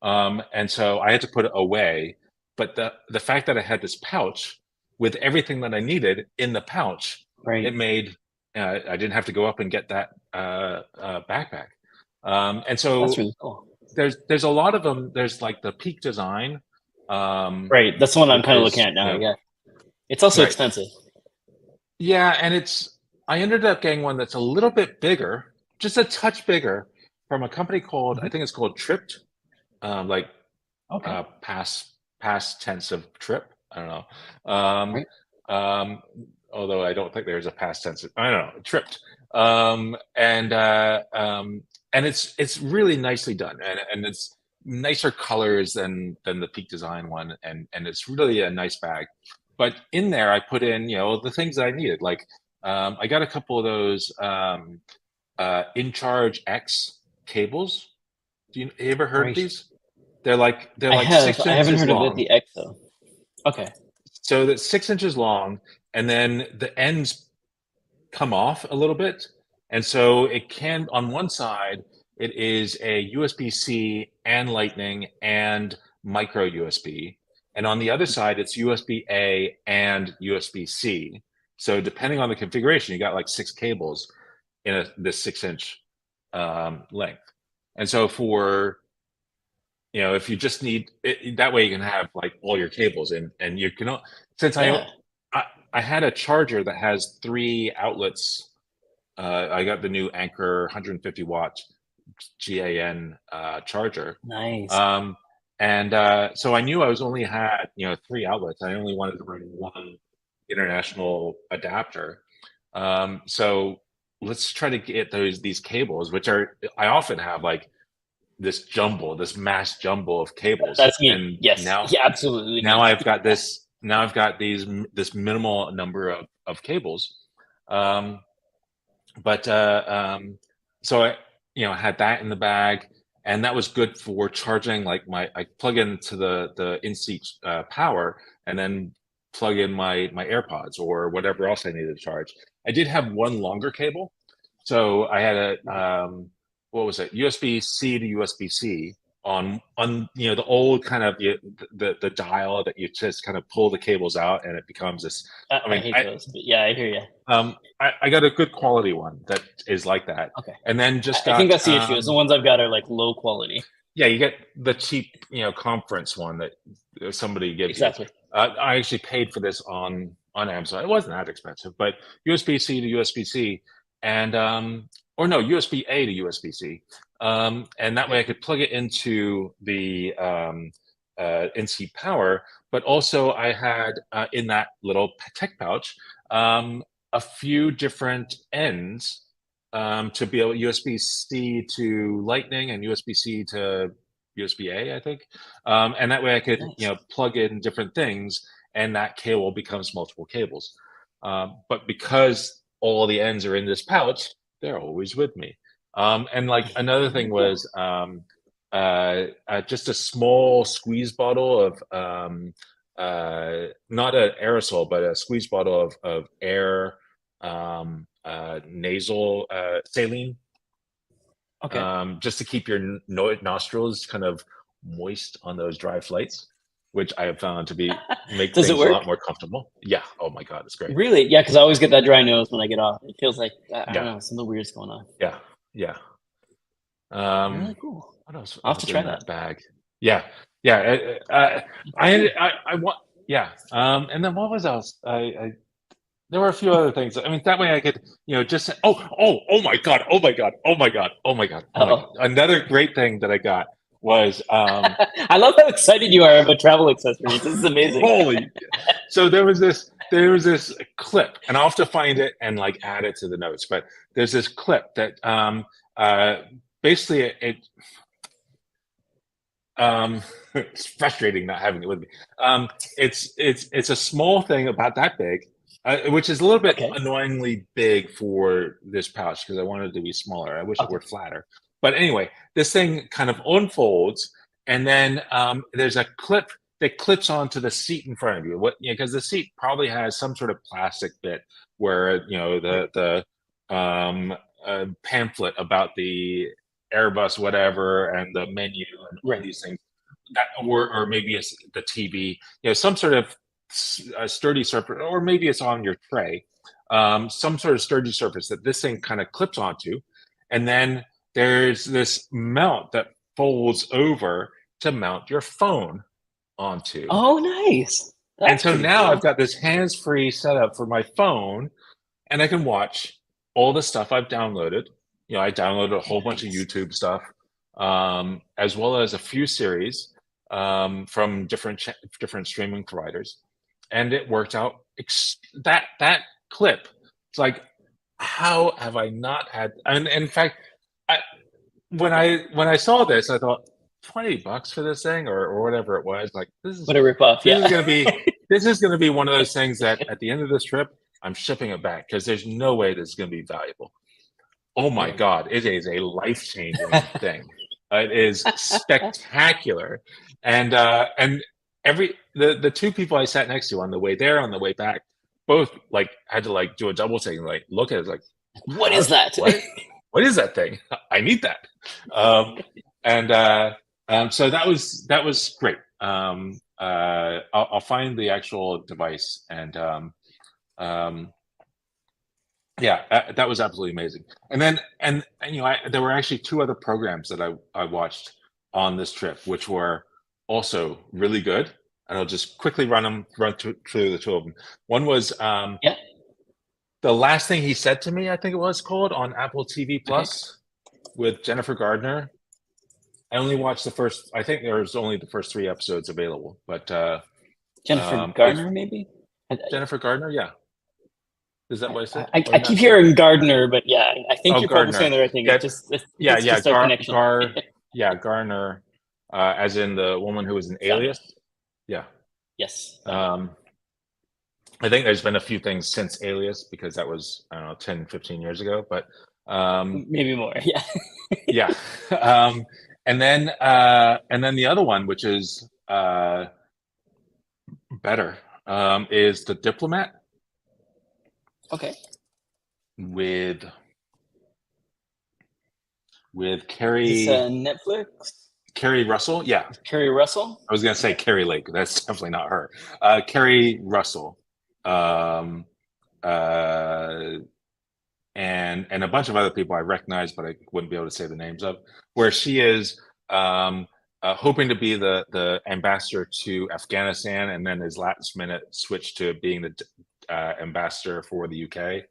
And so I had to put it away. But the fact that I had this pouch with everything that I needed in the pouch, it Right. made I didn't have to go up and get that backpack. And That's so really cool. there's a lot of them. There's like the Peak Design, Right. That's the one I'm which kind of looking is at you now. know Yeah. It's also right. expensive. Yeah, and it's I ended up getting one that's a little bit bigger, just a touch bigger, from a company called I Mhm. think it's called Tripped, like Okay. past tense of trip. I don't know. Um, Right. um, although I don't think there's a past tense. I don't know. Tripped. And it's really nicely done, and it's nicer colors than the Peak Design one, and it's really a nice bag. But in there, I put in, you know, the things that I needed. Like I got a couple of those In Charge X cables. You ever heard of Right. these? They're like six I haven't inches heard of long. the EXO. Okay. So that's 6 inches long, and then the ends come off a little bit. And so it can, on one side, it is a USB-C and Lightning and micro USB. And on the other side, it's USB-A and USB-C. So depending on the configuration, you got like six cables in this 6 inch length. And so for you know, if you just need it, that way you can have like all your cables and you can since Yeah. I I had a charger that has three outlets. I got the new Anker 150 watt GAN charger. Nice. Um, and so I knew I was only had, you know, three outlets. I only wanted to run one international adapter. So let's try to get these cables, which are I often have like this mass jumble of cables, That's me. and Yes. Yeah, absolutely me. now I've got this minimal number of cables. um but so I, you know, had that in the bag, and that was good for charging. Like I plug into the in-seat power, and then plug in my AirPods or whatever else I needed to charge. I did have one longer cable, so I had a what was it, USB-C to USB-C on the old kind of the dial that you just kind of pull the cables out and it becomes this. I I mean, hate those, but yeah, I hear you. I got a good quality one that is like that, Okay. and then just I think got that's the issue. Is the ones I've got are like low quality. yeah, you get the cheap conference one that somebody gives Exactly. you. I actually paid for this on Amazon. It wasn't that expensive, but USB-C to USB-C, and or no, USB-A to USB-C, and that way I could plug it into the NC Power. But also, I had in that little tech pouch a few different ends to be able USB-C to Lightning and USB-C to USB-A, I think. And that way I could, Nice. plug in different things and that cable becomes multiple cables. But because all the ends are in this pouch, they're always with me. And like another thing was just a small squeeze bottle of not an aerosol, but a squeeze bottle of air, nasal saline, Okay. just to keep your nostrils kind of moist on those dry flights, which I have found to make Does it things a lot work? more comfortable. Yeah. Oh my God, it's great. Really? Yeah, because I always get that dry nose when I get off. It feels like I don't Yeah. know, something weird's going on. Yeah. Yeah. Really cool. What else I'll have to was try in that that. bag? Yeah. Yeah. I want. Yeah. And then what was else? There were a few other things. I mean, that way I could, just say, oh my God, oh my God, oh my God, oh my God, oh my God. Oh, Another great thing that I got was I love how excited you are about travel accessories. This is amazing. holy. So there was this clip, and I'll have to find it and like add it to the notes. But there's this clip that basically it's frustrating not having it with me. It's a small thing about that big, which is a little bit Okay. annoyingly big for this pouch because I wanted it to be smaller. I wish it Okay. were flatter. But anyway, this thing kind of unfolds, and then there's a clip that clips onto the seat in front of you. Because the seat probably has some sort of plastic bit where the pamphlet about the Airbus whatever and the menu and all Right. these things that or maybe it's the TV, some sort of sturdy surface, or maybe it's on your tray, some sort of sturdy surface that this thing kind of clips onto, and then there's this mount that folds over to mount your phone onto. Oh, nice. And That's so pretty now cool. I've got this hands-free setup for my phone, and I can watch all the stuff I've downloaded. I downloaded a whole bunch of Nice. YouTube stuff, as well as a few series from different streaming providers, and it worked out. That clip, it's like, how have I not had? And in fact, I, when I saw this, I thought $20 for this thing or whatever it was. Like What a ripoff. this Yeah. is gonna be this is gonna be one of those things that at the end of this trip, I'm shipping it back because there's no way this is gonna be valuable. Oh my God, it is a life-changing thing. It is spectacular. And the two people I sat next to on the way there, on the way back, both like had to like do a double take and like look at it like, What is that? what is that thing? I need that. So that was great. I'll find the actual device and yeah, that was absolutely amazing. And then there were actually two other programs that I watched on this trip, which were also really good. And I'll just quickly run through the two of them. One was Yeah. The Last Thing He Said to Me, I think it was called, on Apple TV Plus with Jennifer Gardner. I only watched I think there's only the first 3 episodes available, but Jennifer Gardner, maybe? Jennifer Gardner, yeah. Is that what I said? I keep hearing Gardner, but yeah, I think you're probably Gardner. saying the right thing. Yeah, It's just our connection. Garner, as in the woman who was in Alias. Yeah. Yes. I think there's been a few things since Alias because that was, I don't know, 10, 15 years ago, but maybe more. Yeah. yeah. And then the other one, which is better, is The Diplomat Okay. with Is this Carrie Netflix? Carrie Russell. Yeah, Kerry Russell? I was gonna say Okay. Carrie Lake. That's definitely not her. Carrie Russell, um, uh, and a bunch of other people I recognize, but I wouldn't be able to say the names of. Where she is hoping to be the ambassador to Afghanistan, and then his last minute switch to being the ambassador for the UK.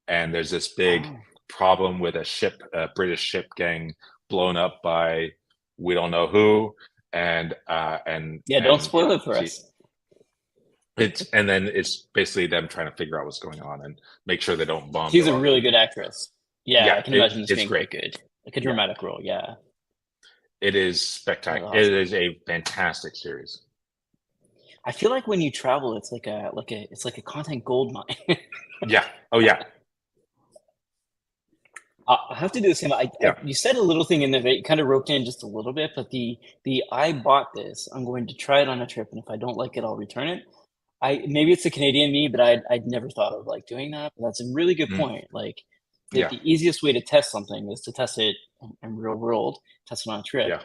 And there's this big Oh. problem with a British ship getting blown up by we don't know who, Yeah, don't and spoil it for she us. and then it's basically them trying to figure out what's going on and make sure they don't bomb the She's a wrong really good people. actress. Yeah, Yeah, I can imagine this it's being great. quite good. Like a Yeah, dramatic role. Yeah. it is That's spectacular. It awesome. is a fantastic series. I feel like when you travel, it's it's like a content gold mine. Yeah. Oh yeah. I have to do the same. Yeah. You said a little thing in there that you kind of roped in just a little bit, but the I bought this. I'm going to try it on a trip, and if I don't like it, I'll return it. I maybe it's the Canadian me, but I'd never thought of like doing that. But that's a really good Mm, point. Like yeah. the easiest way to test something is to test it in real world, test it on a trip. Yeah.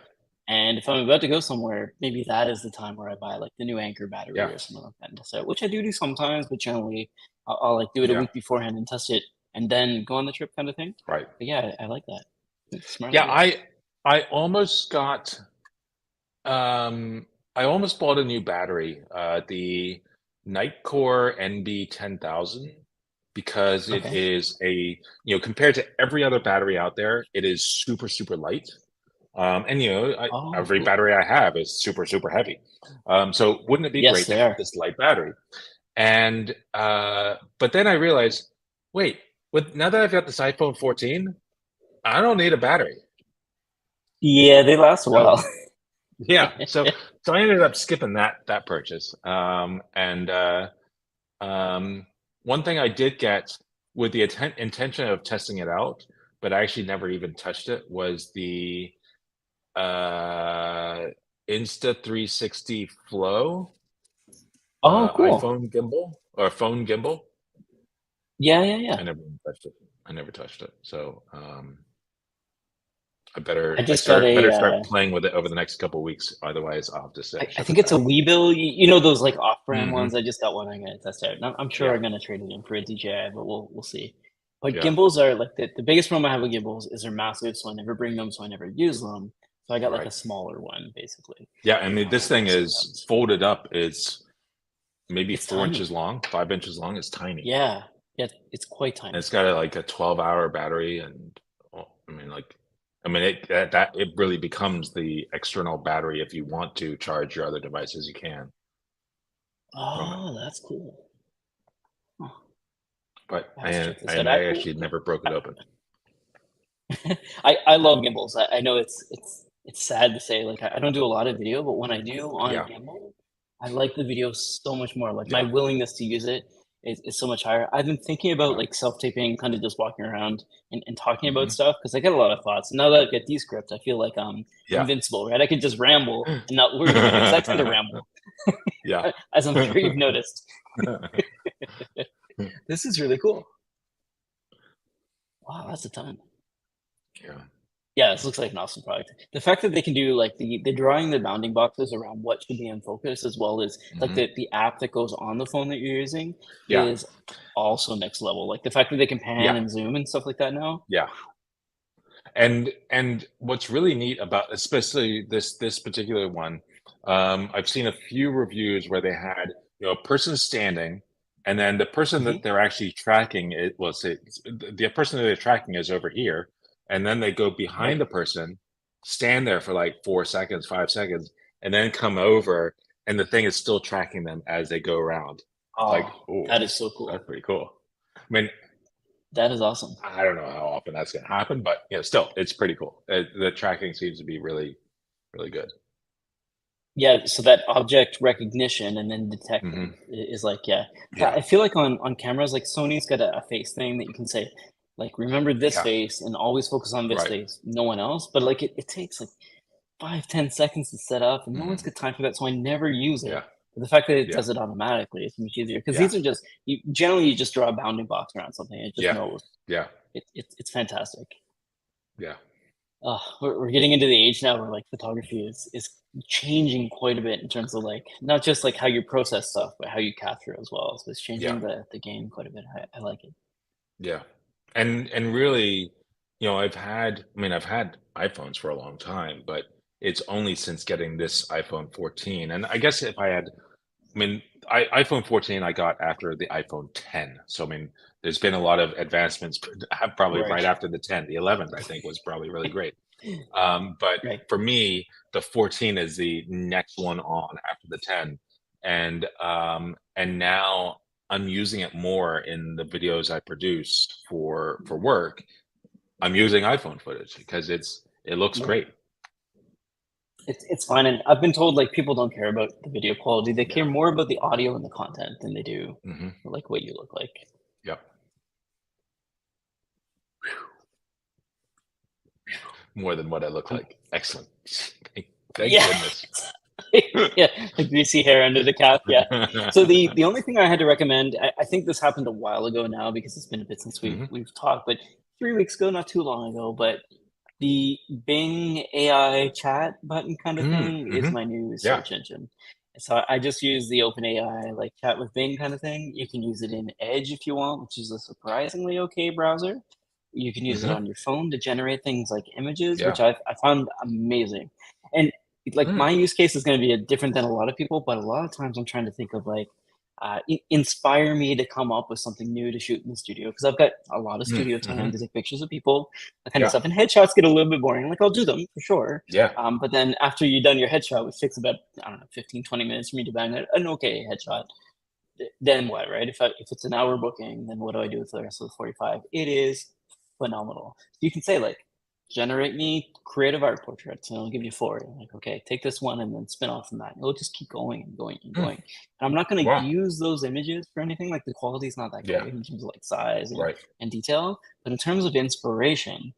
And if I'm about to go somewhere, maybe that is the time where I buy like the new Anchor battery Yeah. or something like that and test it, which I do sometimes, but generally I'll like do it a Yeah. week beforehand and test it and then go on the trip kind of thing. Right. But yeah, I like that. It's a smart Yeah. idea. I almost got I almost bought a new battery, the Nitecore NB 10,000, because it Okay. is compared to every other battery out there, it is super, super light. And Oh, every cool. battery I have is super, super heavy. So wouldn't it be Yes, great to they have are. this light battery? And but then I realized, wait, now that I've got this iPhone 14, I don't need a battery. Yeah, they last a So while. yeah, so I ended up skipping that purchase. And one thing I did get with the intention of testing it out, but I actually never even touched it, was the uh Insta360 Flow Oh, cool. iPhone gimbal or phone gimbal. Yeah, yeah, yeah. I never even touched it. I never touched it. So I I just got start a better start playing with it over the next couple of weeks. Otherwise, I'll have to I ship think it it's a back. Weebill. You know those like off-brand Hmm. ones. I just got one. I'm gonna test out. And I'm sure Yeah, I'm gonna trade it in for a DJI, but we'll see. But yeah, gimbals are like the biggest problem I have with gimbals is they're massive, so I never bring them, so I never use them. So I got like right. a smaller one basically. Yeah, I mean, this thing Just for is fun. folded up. It's maybe It's 4 inches tiny. long, 5 inches long. It's tiny. Yeah, yeah, it's quite And tiny. it's got like a 12-hour battery. And I mean, it really becomes the external battery. If you want to charge your other devices, you can from it. Oh, that's cool. Huh. But I have to and check this out. and I actually never broke it open. I love gimbals. I know it's sad to say like I don't do a lot of video, but when I do on a Yeah, gimbal, I like the video so much more. Like my yeah, willingness to use it is so much higher. I've been thinking about yeah. like self-taping, kind of just walking around and talking about Hmm. stuff because I get a lot of thoughts. Now that I've got Descript, I feel like I'm Yeah. invincible, right? I can just ramble and not worry about it because I tend to ramble, Yeah. as I'm sure you've noticed. This is really cool. Wow, that's a ton. Yeah. Yeah, this looks like an awesome product. The fact that they can do like the drawing the bounding boxes around what should be in focus as well as like Hmm. the app that goes on the phone that you're using Yeah. is also next level. Like the fact that they can pan Yeah. and zoom and stuff like that now. Yeah. And what's really neat about especially this particular one, I've seen a few reviews where they had a person standing, and then the person that Mhm. they're actually tracking it well, say the person that they're tracking is over here, and then they go Right. behind the person, stand there for like 4 seconds, 5 seconds, and then come over, and the thing is still tracking them as they go around. Like, Oh, oh, that is so that's cool. pretty cool. I mean, That is awesome. I don't know how often that's going to happen, but still, it's pretty cool. The tracking seems to be really, really good. Yeah, so that object recognition and then detecting Hmm. is like, yeah. Yeah, I feel like on cameras, like Sony's got a face thing that you can say, like, remember this yeah, face and always focus on this right. face, no one else. But like it takes like 5, 10 seconds to set up, and no one's Hmm. got time for that, so I never use it. Yeah, But the fact that it Yeah. does it automatically is much easier because Yeah. these are just generally you just draw a bounding box around something. It just Yeah. knows. Yeah. It's fantastic. Yeah. We're getting into the age now where like photography is changing quite a bit in terms of like not just like how you process stuff, but how you capture as well. So it's Yeah. changing the game quite a bit. I like it. Yeah. And really, I've had iPhones for a long time, but it's only since getting this iPhone 14. And I guess if I had, iPhone 14 I got after the iPhone 10. So there's been a lot of advancements probably Right, right after the 10. The 11th I think was probably really great. But right. for me, the 14 is the next one on after the 10. And now I'm using it more in the videos I produce for work. I'm using iPhone footage because it looks Yeah. great. It's fine, and I've been told like people don't care about the video quality; they care Yeah. more about the audio and the content than they do Hmm. like what you look like. Yep. More than what I look Um, like. Excellent. Thank yeah, goodness. yeah, like greasy hair under the cap. Yeah. So the only thing I had to recommend, I think this happened a while ago now because it's been a bit since Hmm. we've talked, but 3 weeks ago, not too long ago, but the Bing AI chat button kind of thing is Mm-hmm. my new Yeah. search engine. So I just use the OpenAI like chat with Bing kind of thing. You can use it in Edge if you want, which is a surprisingly okay browser. You can use it Hmm. on your phone to generate things like images, which Yeah. I found amazing. And like Mm. my use case is going to be different than a lot of people, but a lot of times I'm trying to think of like inspire me to come up with something new to shoot in the studio because I've got a lot of studio time Mm-hmm. to take pictures of people, that kind of Yeah. stuff. And headshots get a little bit boring. Like I'll do them for sure. Yeah. But then after you've done your headshot, which takes about, I don't know, 15, 20 minutes for me to bang an okay headshot, then what, right? If it's an hour booking, then what do I do with the rest of the 45? It is phenomenal. You can say like, generate me creative art portraits, and it'll give you four. And like, okay, take this one and then spin off from that. And it'll just keep going and going and Mm. going. And I'm not going to Wow. use those images for anything. Like the quality is not that Yeah. great in terms of like size Right. and detail, but in terms of inspiration,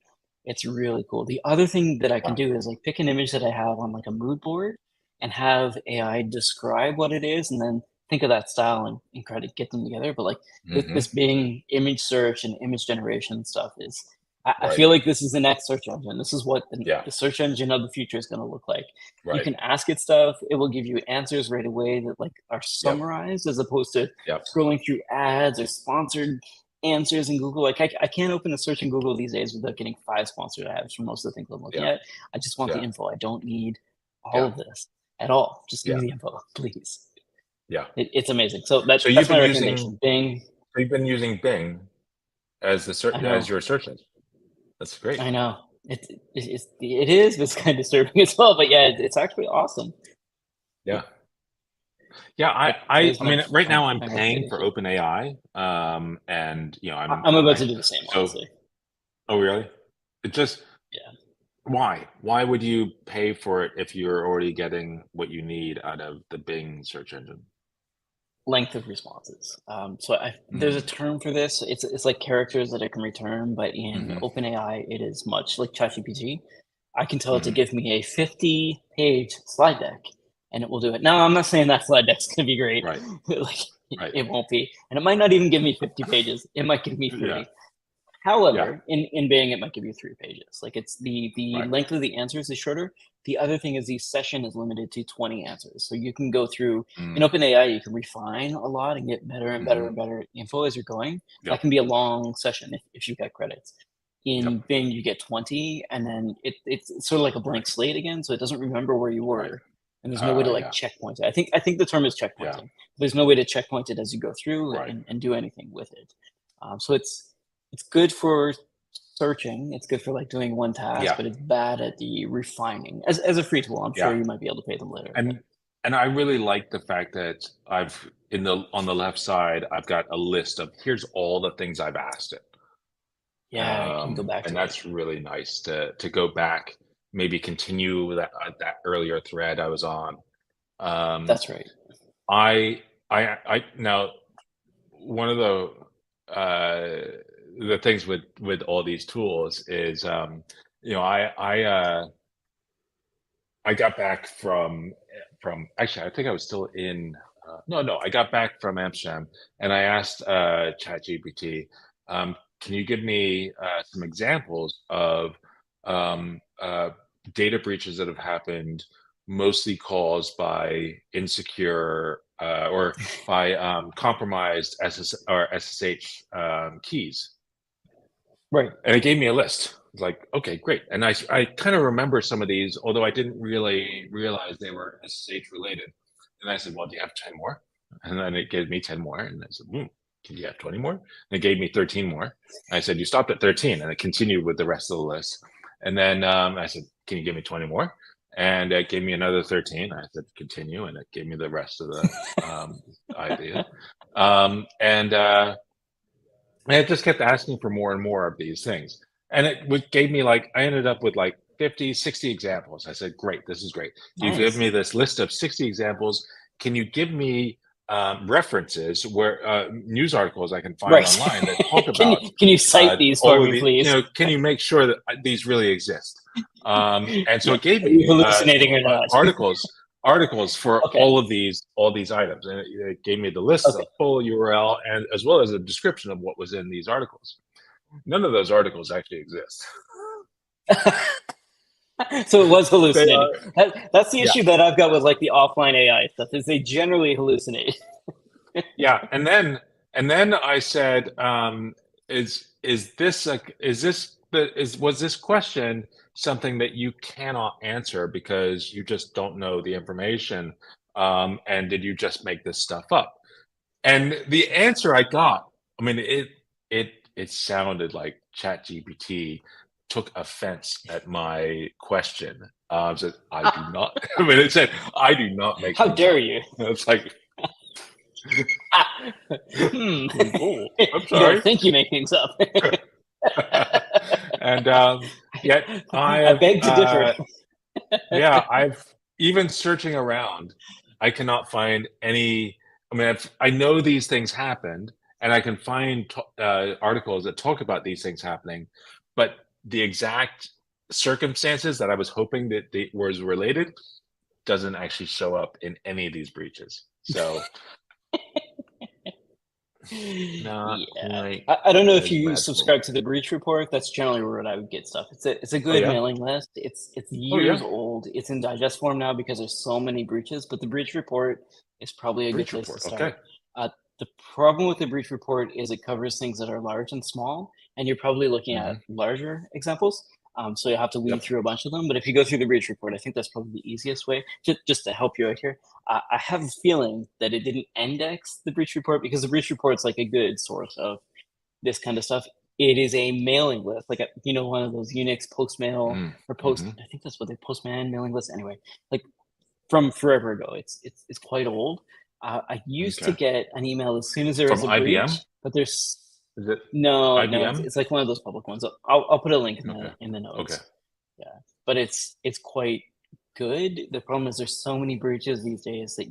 it's really cool. The other thing that I can Wow. do is like pick an image that I have on like a mood board and have AI describe what it is, and then think of that style and try to get them together. But like this Hmm. being image search and image generation stuff is, I Right. feel like this is the next search engine. This is what Yeah. the search engine of the future is going to look like. You Right. can ask it stuff; it will give you answers right away that like are Yep. summarized as opposed to Yep. scrolling through ads or sponsored answers in Google. Like I can't open a search in Google these days without getting 5 sponsored ads for most of the things I'm looking Yeah. at. I just want the Yeah. info. I don't need all Yeah. of this at all. Just give Yeah. me the info, please. Yeah. It's amazing. So So that's my recommendation. Bing. you've been using Bing as the I search as know. your search engine. That's great. I know. It is. It's kind of disturbing as well. But yeah, it's actually awesome. Yeah. Yeah. But there's Right now I'm my paying for recommendation. OpenAI. And I'm about to do the same, so, honestly. oh really? It just, Yeah. why? Why would you pay for it if you're already getting what you need out of the Bing search engine? Length of responses. There's a Mm. term for this. It's like characters that it can return, but in Hmm. OpenAI, it is much like ChatGPT. I can tell it to Hmm. give me a 50-page slide deck, and it will do it. Now, I'm not saying that slide deck's gonna be great. Right. Like Right. it won't be, and it might not even give me 50 pages. It might give me Yeah. 3. Yeah. However, in Bing, it might give you 3 pages. Like it's the Right. length of the answers is shorter. The other thing is the session is limited to 20 answers. So you can go through in Mm. OpenAI, you can refine a lot and get better and better Hmm. and better info as you're going. That Yep. can be a long session if you've got credits. Yep. In Bing, you get 20, and then it's sort of like a blank Right. slate again, so it doesn't remember where you Right. were. And there's no way to like Yeah. checkpoint it. I think the term is Yeah. checkpointing. There's no way to checkpoint it as you go through Right. and do anything with it. So it's good for searching. It's good for like doing one task, Yeah. but it's bad at the refining. As a free tool, I'm sure Yeah. you might be able to pay them later. But And I really like the fact that I've in the on the left side, I've got a list of here's all the things I've asked it. yeah, you can go back And to it. that's really nice to go back, maybe continue that earlier thread I was on. Um, That's right. I I now one of the things with all these tools is you know I got back from actually I think I was still in no, I got back from Amsterdam and I asked ChatGPT, can you give me some examples of um, uh, data breaches that have happened, mostly caused by insecure or by compromised SSH keys? Right. And it gave me a list. It's like, okay, great. And I kind of remember some of these, although I didn't really realize they were SSH related. And I said, well, do you have 10 more? And then it gave me 10 more. And I said, can you have 20 more? And it gave me 13 more. And I said, you stopped at 13. And it continued with the rest of the list. And then I said, can you give me 20 more? And it gave me another 13. I said, continue. And it gave me the rest of the idea. And it just kept asking for more and more of these things. And gave me like, I ended up with like 50, 60 examples. I said, great, this is great. You've given Nice. me this list of 60 examples. Can you give me references where news articles I can find Right. online that talk about Can you cite these for all of me, these, please? can you make sure that these really exist? And so it gave Are you me hallucinating or not? articles for Okay. all these items, and it gave me the list, Okay. a full URL, and as well as a description of what was in these articles. None of those articles actually exist. So it was They hallucinating. are, That's the yeah, issue that I've got with like the offline AI stuff, is they generally hallucinate. yeah. And then I said, is this was this question something that you cannot answer because you just don't know the information, and did you just make this stuff up? And the answer I got, I mean, it sounded like ChatGPT took offense at my question. Said, I do not. I mean, it said, I do not make How things dare up. you? It's like, Hmm. oh, I'm You don't sorry. think you make things up. And yet I I've beg to differ. yeah, I've even searching around, I cannot find any. I mean, I know these things happened, and I can find articles that talk about these things happening, but the exact circumstances that I was hoping that they was related doesn't actually show up in any of these breaches. So not Yeah. quite I don't know if as you magical. subscribe to the breach report. That's generally where I would get stuff. It's a Oh good yeah. mailing list. It's Oh years yeah. old. It's in digest form now because there's so many breaches, but the breach report is probably a good Breach place to report. Okay. start. The problem with the breach report is it covers things that are large and small, and you're probably looking at Hmm. larger examples. So you have to weed Yep. through a bunch of them. But if you go through the breach report, I think that's probably the easiest way. Just to help you out here, I have a feeling that it didn't index the breach report because the breach report's like a good source of this kind of stuff. It is a mailing list, like one of those Unix postmail or post. Mm-hmm. I think that's what they postman mailing list. Anyway, like from forever ago. It's quite old. I used to Okay. get an email as soon as there was From a IBM? breach, but there's Is it no. It's, IBM? it's like one of those public ones. I'll put a link in Okay. the Okay. notes. Yeah, but it's quite good. The problem is there's so many breaches these days that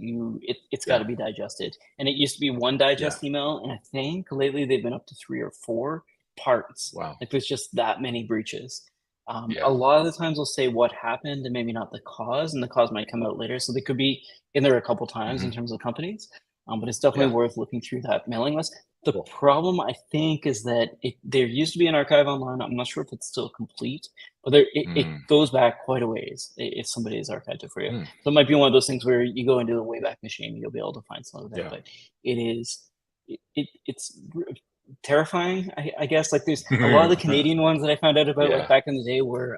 it's got Yeah. to be digested. And it used to be one Yeah. digest email, and I think lately they've been up to 3 or 4 parts. Wow. Like there's just that many breaches. A Yeah. lot of the times they'll say what happened and maybe not the cause, and the cause might come out later. So they could be in there a couple times in Hmm. terms of companies, but it's definitely Yeah. worth looking through that mailing list. The Cool. problem I think is that there used to be an archive online. I'm not sure if it's still complete, but it Mm. goes back quite a ways if somebody has archived it for you. Mm. So it might be one of those things where you go into the Wayback Machine, you'll be able to find some of it. Yeah. But it's terrifying, I guess. Like there's a lot of the Canadian ones that I found out about, like Yeah. back in the day, were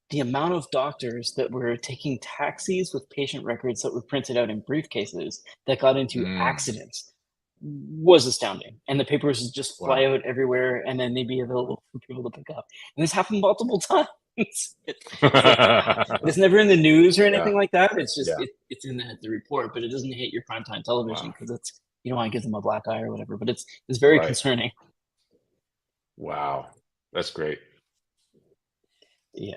the amount of doctors that were taking taxis with patient records that were printed out in briefcases that got into Mm. accidents was astounding. And the papers would just fly Wow. out everywhere and then they'd be available for people to pick up. And this happened multiple times. It's like, but it's never in the news or Yeah. anything like that. It's just, Yeah. it's in the report, but it doesn't hit your primetime television Wow. because you don't want to give them a black eye or whatever, but it's very Right. concerning. Wow. That's great. Yeah.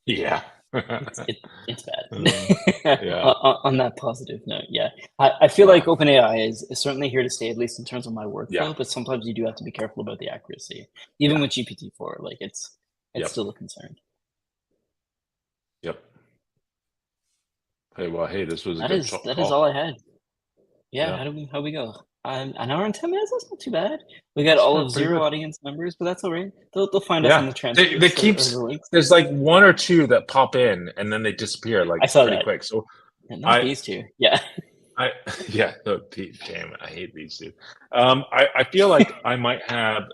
Yeah. It's bad. Yeah. On that positive note, yeah, I feel like Wow. OpenAI is certainly here to stay, at least in terms of my Yeah. workflow. But sometimes you do have to be careful about the accuracy, even Yeah. with GPT-4. Like it's Yep. still a concern. Yep. Hey, well, hey, this was a That good is call. all I had. Yeah, Yeah. how we go? An hour and 10 minutes. That's not too bad. We got That's all of pretty 0 good. audience members, but that's all right. They'll find us in Yeah. the They transcripts or keeps the links. there's like one or two that pop in and then they disappear like I saw pretty that. quick. So And not I these two. Yeah. I yeah, oh, damn it, I hate these two. I feel like I might have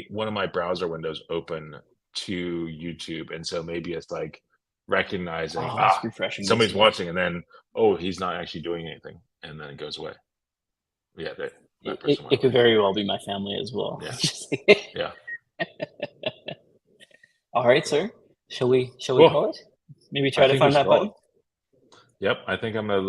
one of my browser windows open to YouTube, and so maybe it's like recognizing Oh, it's refreshing this somebody's way. watching, and then oh he's not actually doing anything, and then it goes away. Yeah, that person went It could away. very well be my family as well. Yeah. Just- Yeah. All right, sir. Shall we Cool. call it? Maybe I try to think we find should that call button. it. Yep, I think I'm gonna